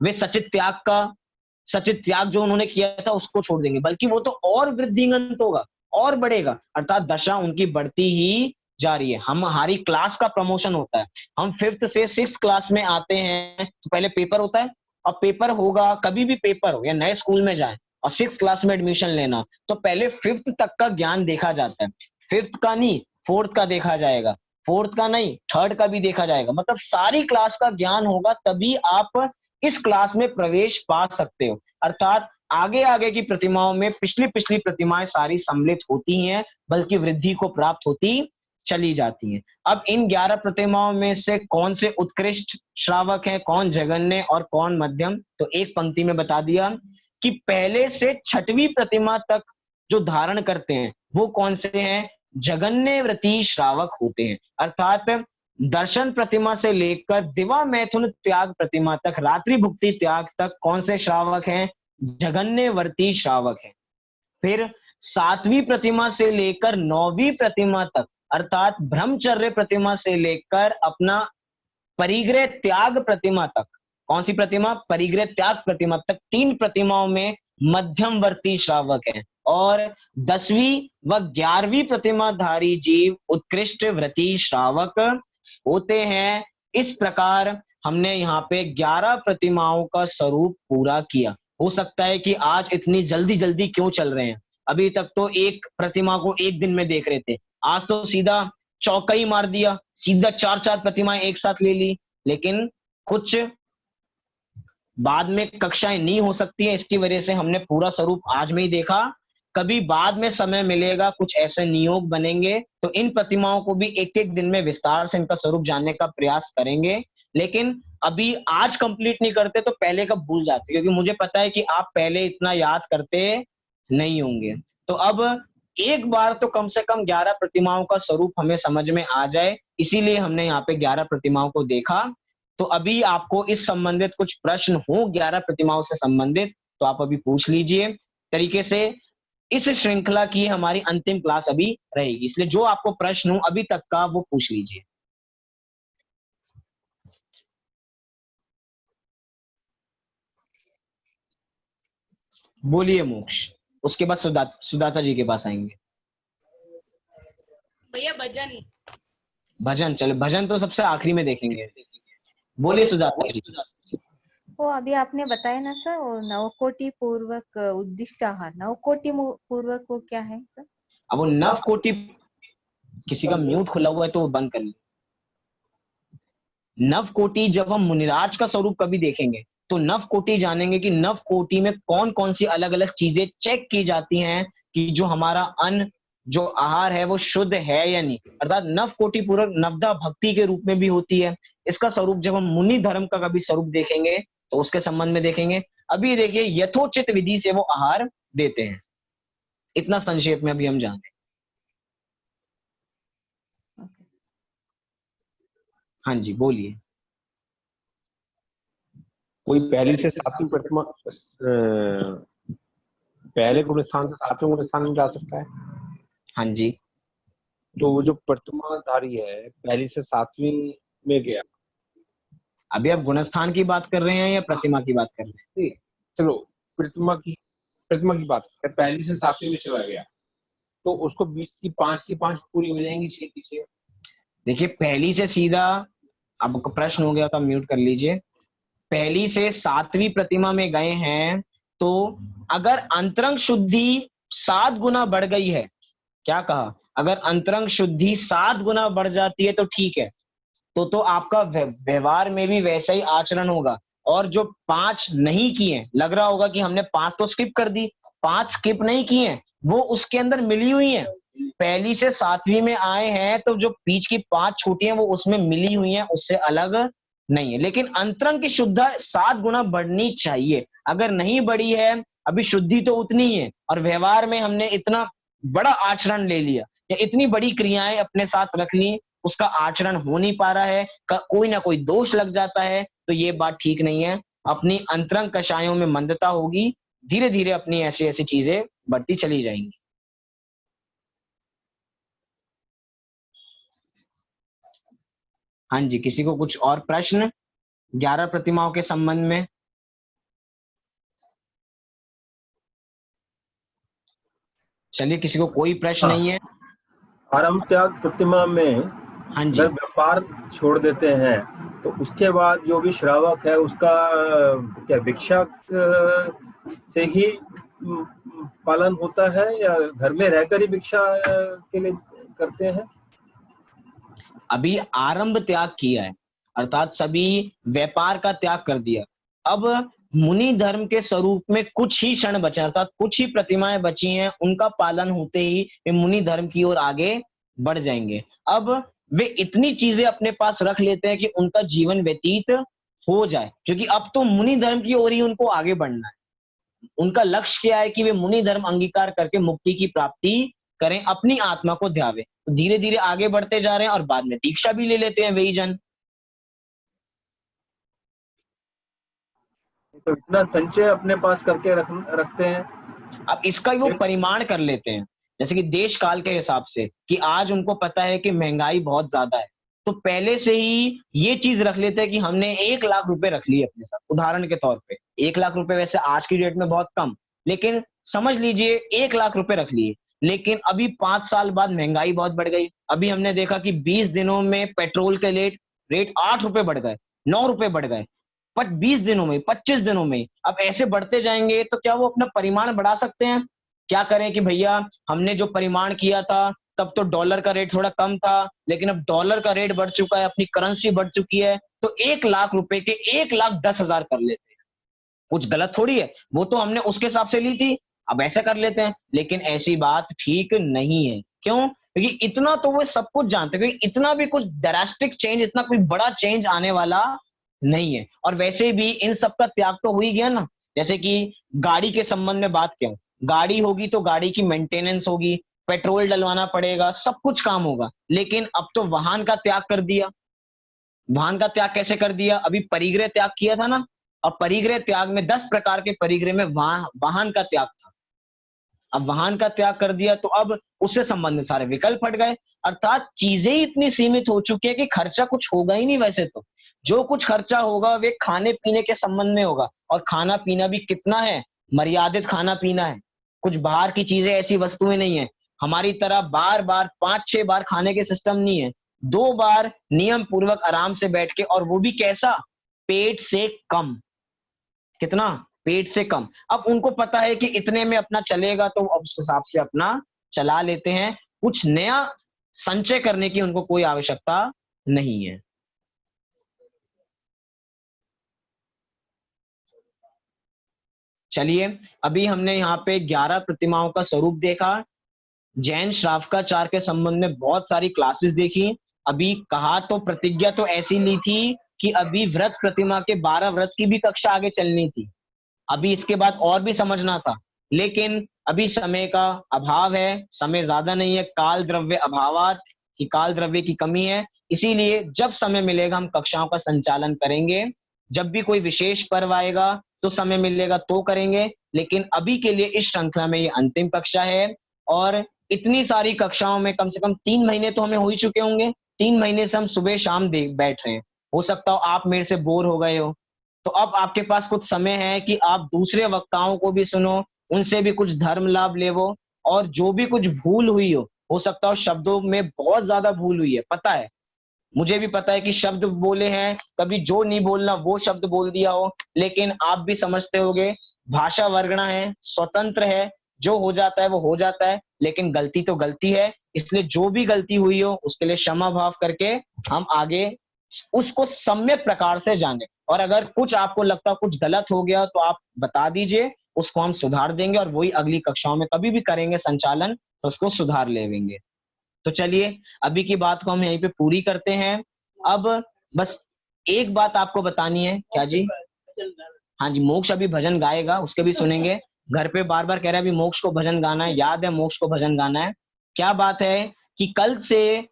वे सचित त्याग जो उन्होंने किया था उसको छोड़ देंगे, बल्कि वो तो और वृद्धिंगत होगा और बढ़ेगा, अर्थात दशा उनकी बढ़ती ही जा रही है। हमारी क्लास का प्रमोशन होता है, हम 5th से 6th क्लास में आते हैं तो पहले पेपर होता है, और पेपर होगा, कभी भी पेपर हो या नए स्कूल में जाए और 6th क्लास में एडमिशन लेना, तो पहले 5th तक का ज्ञान देखा जाता है। 5th का नहीं 4th का देखा जाएगा, 4th का नहीं 3rd का भी देखा जाएगा, मतलब सारी क्लास का ज्ञान होगा, तभी आप इस क्लास में प्रवेश पा सकते हो। अर्थात आगे आगे की प्रतिमाओं में पिछली पिछली प्रतिमाएं सारी सम्मिलित होती हैं, बल्कि वृद्धि को प्राप्त होती चली जाती हैं। अब इन 11 प्रतिमाओं में से कौन से उत्कृष्ट श्रावक हैं, कौन जघन्य और कौन मध्यम, तो एक पंक्ति में बता दिया कि पहले से 6वीं प्रतिमा तक जो धारण करते हैं वो कौन से हैं, जघन्य व्रती श्रावक होते हैं। अर्थात दर्शन प्रतिमा से लेकर दिवा मैथुन त्याग प्रतिमा तक, रात्रि भुक्ति त्याग तक कौन से श्रावक हैं, जघन्य व्रती श्रावक हैं। फिर 7वीं प्रतिमा से लेकर 9वीं प्रतिमा तक, अर्थात ब्रह्मचर्य प्रतिमा से लेकर अपना परिग्रह त्याग प्रतिमा तक, कौन सी प्रतिमा, परिग्रह त्याग प्रतिमा तक, 3 प्रतिमाओं में मध्यमवर्ती श्रावक हैं। और 10वीं व 11वीं प्रतिमाधारी जीव उत्कृष्ट व्रती श्रावक होते हैं। इस प्रकार हमने यहाँ पे 11 प्रतिमाओं का स्वरूप पूरा किया। हो सकता है कि आज इतनी जल्दी जल्दी क्यों चल रहे हैं, अभी तक तो एक प्रतिमा को एक दिन में देख रहे थे, आज तो सीधा चौका ही मार दिया, सीधा 4 प्रतिमाएं एक साथ ले ली। लेकिन कुछ बाद में कक्षाएं नहीं हो सकती है, इसकी वजह से हमने पूरा स्वरूप आज में ही देखा। कभी बाद में समय मिलेगा, कुछ ऐसे नियोग बनेंगे तो इन प्रतिमाओं को भी एक एक दिन में विस्तार से इनका स्वरूप जानने का प्रयास करेंगे। लेकिन अभी आज कंप्लीट नहीं करते तो पहले का भूल जाते, क्योंकि मुझे पता है कि आप पहले इतना याद करते नहीं होंगे। तो अब एक बार तो कम से कम 11 प्रतिमाओं का स्वरूप हमें समझ में आ जाए, इसीलिए हमने यहाँ पे 11 प्रतिमाओं को देखा। तो अभी आपको इस संबंधित कुछ प्रश्न हो 11 प्रतिमाओं से संबंधित, तो आप अभी पूछ लीजिए। तरीके से इस श्रृंखला की हमारी अंतिम क्लास अभी रहेगी, इसलिए जो आपको प्रश्न हो अभी तक का वो पूछ लीजिए। बोलिए मोक्ष, उसके बाद सुदाता जी के पास आएंगे। भैया भजन। भजन, चले भजन तो सबसे आखिरी में देखेंगे। बोलिए सुदाता जी। वो अभी आपने बताया ना सर, वो नवकोटि पूर्वक उद्दिष्ट आहार, नवकोटि पूर्वक वो क्या है सर? अब वो नव कोटि, किसी का म्यूट खुला हुआ है तो वो बंद कर लीजिए। नव कोटि जब हम मुनिराज का स्वरूप कभी देखेंगे तो नव कोटि जानेंगे कि नव कोटि में कौन कौन सी अलग अलग चीजें चेक की जाती हैं कि जो हमारा अन्न, जो आहार है वो शुद्ध है या नहीं। अर्थात नव कोटि पूर्वक नवदा भक्ति के रूप में भी होती है। इसका स्वरूप जब हम मुनि धर्म का कभी स्वरूप देखेंगे तो उसके संबंध में देखेंगे। अभी देखिए यथोचित विधि से वो आहार देते हैं, इतना संक्षेप में अभी हम जाने। हाँ जी बोलिए। कोई पहली से 7वीं प्रतिमा पहले गुण स्थान से 7वें गुण स्थान में जा सकता है? हाँ जी। तो वो जो प्रतिमाधारी है पहली से 7वीं में गया। अभी आप गुणस्थान की बात कर रहे हैं या प्रतिमा की बात कर रहे हैं? चलो प्रतिमा की बात कर, पहली से 7वीं में चला गया तो उसको बीच की 5 की 5 पूरी हो जाएंगी, 6 की 6। देखिए पहली से सीधा, अब प्रश्न हो गया तो म्यूट कर लीजिए। पहली से 7वीं प्रतिमा में गए हैं तो अगर अंतरंग शुद्धि 7 गुना बढ़ गई है, क्या कहा, अगर अंतरंग शुद्धि 7 गुना बढ़ जाती है तो ठीक है, तो आपका व्यवहार में भी वैसा ही आचरण होगा। और जो 5 नहीं किए, लग रहा होगा कि हमने 5 तो स्किप कर दी, 5 स्किप नहीं किए, वो उसके अंदर मिली हुई है, पहली से 7वीं में आए हैं तो जो बीच की 5 छूटी हैं वो उसमें मिली हुई हैं, उससे अलग नहीं है। लेकिन अंतरंग की शुद्धता 7 गुना बढ़नी चाहिए। अगर नहीं बढ़ी है, अभी शुद्धि तो उतनी ही है और व्यवहार में हमने इतना बड़ा आचरण ले लिया या इतनी बड़ी क्रियाएं अपने साथ रख ली, उसका आचरण हो नहीं पा रहा है, कोई ना कोई दोष लग जाता है, तो ये बात ठीक नहीं है। अपनी अंतरंग कषायों में मंदता होगी, धीरे-धीरे अपनी ऐसी-ऐसी चीजें बढ़ती चली जाएंगी। हाँ जी, किसी को कुछ और प्रश्न 11 प्रतिमाओं के संबंध में? चलिए, किसी को कोई प्रश्न हाँ। नहीं है? आरंभ त्याग प्रतिमा में हाँ जी। अगर व्यापार छोड़ देते हैं तो उसके बाद जो भी श्रावक है उसका क्या भिक्षा से ही पालन होता है या घर में रहकर ही भिक्षा के लिए करते हैं? अभी आरंभ त्याग किया है, अर्थात सभी व्यापार का त्याग कर दिया। अब मुनि धर्म के स्वरूप में कुछ ही क्षण बचे, अर्थात कुछ ही प्रतिमाएं बची हैं, उनका पालन होते ही वे मुनि धर्म की ओर आगे बढ़ जाएंगे। अब वे इतनी चीजें अपने पास रख लेते हैं कि उनका जीवन व्यतीत हो जाए, क्योंकि अब तो मुनि धर्म की ओर ही उनको आगे बढ़ना है। उनका लक्ष्य क्या है कि वे मुनि धर्म अंगीकार करके मुक्ति की प्राप्ति करें, अपनी आत्मा को ध्यावे। तो धीरे धीरे आगे बढ़ते जा रहे हैं और बाद में दीक्षा भी ले लेते हैं वही जन। तो इतना संचय अपने पास करके रखते हैं। अब इसका वो परिमाण कर लेते हैं, जैसे कि देश काल के हिसाब से, कि आज उनको पता है कि महंगाई बहुत ज्यादा है, तो पहले से ही ये चीज रख लेते हैं कि हमने 1 लाख रुपए रख लिए अपने साथ, उदाहरण के तौर पे। 1 लाख रुपए वैसे आज की डेट में बहुत कम, लेकिन समझ लीजिए 1 लाख रुपए रख लिए। लेकिन अभी 5 साल बाद महंगाई बहुत बढ़ गई। अभी हमने देखा कि 20 दिनों में पेट्रोल के रेट 8 रुपए बढ़ गए, 9 रुपए बढ़ गए, 20 दिनों में, 25 दिनों में। अब ऐसे बढ़ते जाएंगे तो क्या वो अपना परिमाण बढ़ा सकते हैं? क्या करें कि भैया हमने जो परिमाण किया था तब तो डॉलर का रेट थोड़ा कम था, लेकिन अब डॉलर का रेट बढ़ चुका है, अपनी करेंसी बढ़ चुकी है, तो 1 लाख रुपए के 1,10,000 कर लेते हैं। कुछ गलत थोड़ी है, वो तो हमने उसके हिसाब से ली थी, अब ऐसा कर लेते हैं। लेकिन ऐसी बात ठीक नहीं है। क्यों? क्योंकि इतना तो वो सब कुछ जानते हैं, क्योंकि इतना भी कुछ ड्रास्टिक चेंज, इतना कोई बड़ा चेंज आने वाला नहीं है। और वैसे भी इन सब का त्याग तो हो ही गया ना। जैसे कि गाड़ी के संबंध में बात करूं, गाड़ी होगी तो गाड़ी की मेंटेनेंस होगी, पेट्रोल डलवाना पड़ेगा, सब कुछ काम होगा। लेकिन अब तो वाहन का त्याग कर दिया। वाहन का त्याग कैसे कर दिया? अभी परिग्रह त्याग किया था ना, और परिग्रह त्याग में 10 प्रकार के परिग्रह में वाहन का त्याग था। अब वाहन का त्याग कर दिया तो अब उससे संबंधित सारे विकल्प हट गए। अर्थात चीजें ही इतनी सीमित हो चुकी है कि खर्चा कुछ होगा ही नहीं। वैसे तो जो कुछ खर्चा होगा वे खाने पीने के संबंध में होगा, और खाना पीना भी कितना है? मर्यादित खाना पीना है। कुछ बाहर की चीजें, ऐसी वस्तुएं नहीं है हमारी तरह बार बार 5-6 बार खाने के सिस्टम नहीं है। 2 बार नियम पूर्वक आराम से बैठ के, और वो भी कैसा? पेट से कम। कितना? पेट से कम। अब उनको पता है कि इतने में अपना चलेगा, तो अब उस हिसाब से अपना चला लेते हैं। कुछ नया संचय करने की उनको कोई आवश्यकता नहीं है। चलिए, अभी हमने यहाँ पे 11 प्रतिमाओं का स्वरूप देखा, जैन श्रावकाचार के संबंध में बहुत सारी क्लासेस देखी। अभी कहा तो प्रतिज्ञा तो ऐसी ली थी कि अभी व्रत प्रतिमा के 12 व्रत की भी कक्षा आगे चलनी थी। अभी इसके बाद और भी समझना था, लेकिन अभी समय का अभाव है, समय ज्यादा नहीं है, काल द्रव्य अभावात, कि काल द्रव्य की कमी है। इसीलिए जब समय मिलेगा हम कक्षाओं का संचालन करेंगे। जब भी कोई विशेष पर्व आएगा तो समय मिलेगा तो करेंगे, लेकिन अभी के लिए इस श्रृंखला में ये अंतिम कक्षा है। और इतनी सारी कक्षाओं में कम से कम 3 महीने तो हमें हो ही चुके होंगे। 3 महीने से हम सुबह शाम बैठ रहे हैं। हो सकता हो आप मेरे से बोर हो गए हो, तो अब आपके पास कुछ समय है कि आप दूसरे वक्ताओं को भी सुनो, उनसे भी कुछ धर्म लाभ लेवो। और जो भी कुछ भूल हुई हो सकता हो शब्दों में बहुत ज्यादा भूल हुई है, पता है, मुझे भी पता है कि शब्द बोले हैं, कभी जो नहीं बोलना वो शब्द बोल दिया हो, लेकिन आप भी समझते होगे भाषा वर्गणा है, स्वतंत्र है, जो हो जाता है वो हो जाता है, लेकिन गलती तो गलती है। इसलिए जो भी गलती हुई हो उसके लिए क्षमा भाव करके हम आगे उसको सम्यक प्रकार से जाने। और अगर कुछ आपको लगता कुछ गलत हो गया तो आप बता दीजिए, उसको हम सुधार देंगे और वही अगली कक्षाओं में कभी भी करेंगे संचालन तो उसको सुधार लेंगे। तो चलिए अभी की बात को हम यहीं पे पूरी करते हैं। अब बस एक बात आपको बतानी है। क्या जी? हाँ जी, मोक्ष अभी भजन गाएगा, उसके भी सुनेंगे। घर पे बार-बार कह रहा है अभी मोक्ष को भजन गाना है, याद है मोक्ष को भजन गाना है। क्या बात है कि कल से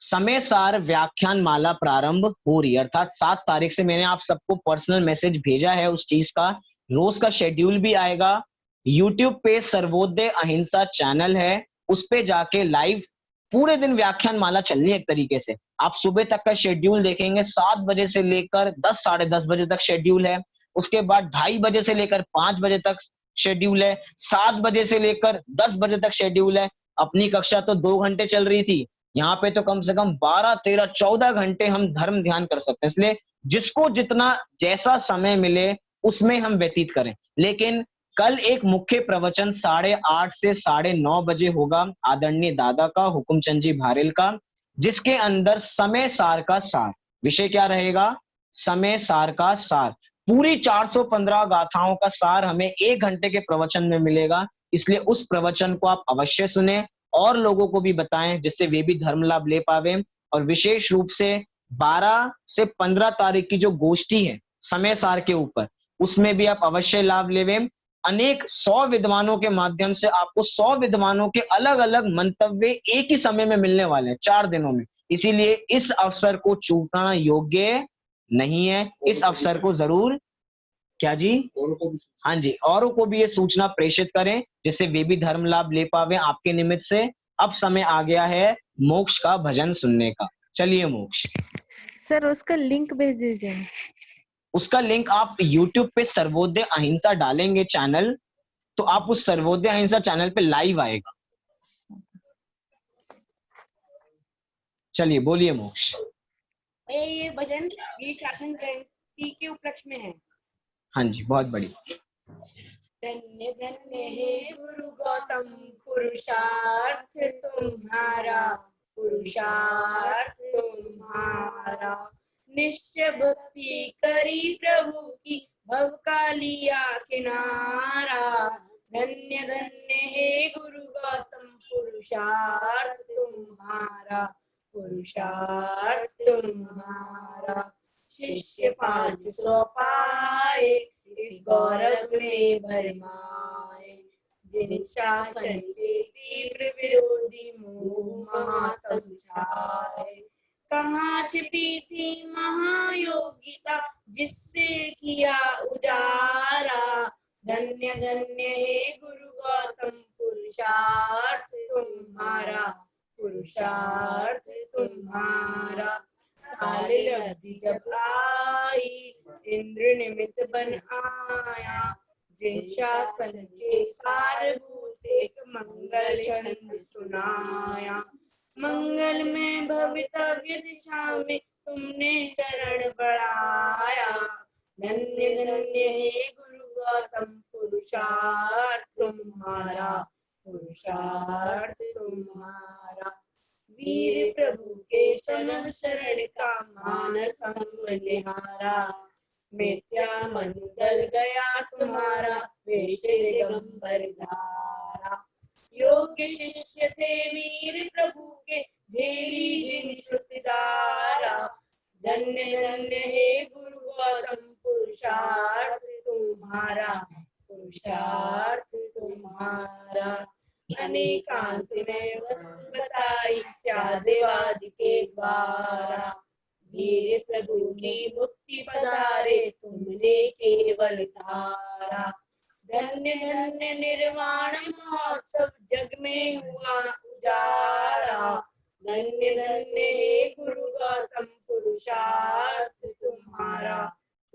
समय सार व्याख्यान माला प्रारंभ हो रही है, अर्थात 7 तारीख से मैंने आप सबको पर्सनल मैसेज भेजा है उस चीज का। रोज का शेड्यूल भी आएगा। यूट्यूब पे सर्वोदय अहिंसा चैनल है, उस पे जाके लाइव पूरे दिन व्याख्यान माला चलनी है एक तरीके से। आप सुबह तक का शेड्यूल देखेंगे, 7 बजे से लेकर 10 साढ़े 10 बजे तक शेड्यूल है। उसके बाद 2:30 बजे से लेकर 5 बजे तक शेड्यूल है। 7 बजे से लेकर 10 बजे तक शेड्यूल है। अपनी कक्षा तो 2 घंटे चल रही थी, यहाँ पे तो कम से कम 12, 13, 14 घंटे हम धर्म ध्यान कर सकते हैं। इसलिए जिसको जितना जैसा समय मिले उसमें हम व्यतीत करें। लेकिन कल एक मुख्य प्रवचन 8:30 से 9:30 बजे होगा, आदरणीय दादा का, हुकुमचंद जी भारेल का, जिसके अंदर समय सार का सार। विषय क्या रहेगा? समय सार का सार। पूरी 415 गाथाओं का सार हमें 1 घंटे के प्रवचन में मिलेगा। इसलिए उस प्रवचन को आप अवश्य सुने और लोगों को भी बताएं, जिससे वे भी धर्म लाभ ले पावे। और विशेष रूप से 12 से 15 तारीख की जो गोष्ठी है समय सार के ऊपर, उसमें भी आप अवश्य लाभ लेवे। अनेक 100 विद्वानों के माध्यम से आपको 100 विद्वानों के अलग अलग मंतव्य एक ही समय में मिलने वाले हैं 4 दिनों में। इसीलिए इस अवसर को चूकना योग्य नहीं है। इस अवसर को जरूर, क्या जी? हाँ जी, औरों को भी ये सूचना प्रेषित करें, जिससे वे भी धर्म लाभ ले पावे आपके निमित्त से। अब समय आ गया है मोक्ष का भजन सुनने का। चलिए मोक्ष। सर उसका लिंक भेज दीजिए। उसका लिंक आप YouTube पे सर्वोदय अहिंसा डालेंगे चैनल, तो आप उस सर्वोदय अहिंसा चैनल पे लाइव आएगा। चलिए बोलिए मोक्ष। ये भजन वीर शासन जयंती के उपलक्ष्य में है। हाँ जी, बहुत बढ़िया। धन्य धन्य हे गुरु गौतम, पुरुषार्थ तुम्हारा, पुरुषार्थ तुम्हारा। निश्चय भक्ति करी प्रभु की, भव का लिया किनारा। धन्य धन्य हे गुरु गौतम, पुरुषार्थ तुम्हारा, पुरुषार्थ तुम्हारा। शिष्य 500 पाए, इस गौरव में भरमाए। जिन शासन के तीव्र विरोधी मुँह महातम छाए। कहाँ छिपी थी महायोगिता, जिससे किया उजारा। धन्य धन्य हे गुरु गौतम, पुरुषार्थ तुम्हारा, पुरुषार्थ तुम्हारा। काल लब्धि जब आई, इंद्र निमित्त बन आया। जिन शासन के सारभूत एक मंगल छंद सुनाया। मंगल में भवितव्य दिशा में तुमने चरण बढ़ाया। धन्य धन्य हे गुरु गौतम, पुरुषार्थ तुम्हारा, पुरुषार्थ तुम्हारा। वीर प्रभु के सम शरण का मान संग निहारा। मिथ्या मन गल गया तुम्हारा, वेश दिगंबर धारा। योग्य शिष्य थे वीर प्रभु के, झेली जिन श्रुति धारा। धन्य धन्य हे गुरु गौतम, पुरुषार्थ तुम्हारा, पुरुषार्थ तुम्हारा। अनेकांत में वस्तु बताई, स्यादेवादि के द्वारा। वीर प्रभु की मुक्ति पधारे, तुमने केवल धारा। धन्य धन्य निर्वाण महोत्सव, जग में हुआ उजाला। धन्य धन्य हे गुरु गौतम, पुरुषार्थ तुम्हारा,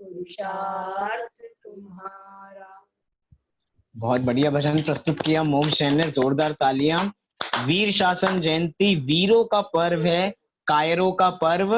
पुरुषार्थ तुम्हारा। बहुत बढ़िया भजन प्रस्तुत किया मोक्ष जैन ने, जोरदार तालियां। वीर शासन जयंती वीरों का पर्व है, कायरों का पर्व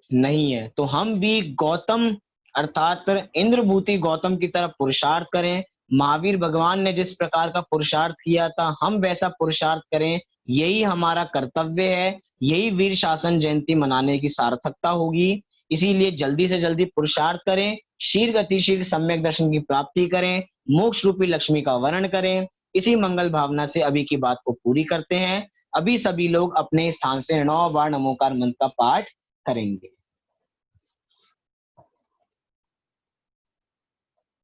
नहीं है। तो हम भी गौतम अर्थात इंद्रभूति गौतम की तरफ पुरुषार्थ करें। महावीर भगवान ने जिस प्रकार का पुरुषार्थ किया था, हम वैसा पुरुषार्थ करें। यही हमारा कर्तव्य है, यही वीर शासन जयंती मनाने की सार्थकता होगी। इसीलिए जल्दी से जल्दी पुरुषार्थ करें, शीघ्र गतिशीघ्र सम्यक दर्शन की प्राप्ति करें। मोक्ष रूपी लक्ष्मी का वर्ण करें। इसी मंगल भावना से अभी की बात को पूरी करते हैं। अभी सभी लोग अपने स्थान से 9 बार नमोकार मंत्र का पाठ करेंगे।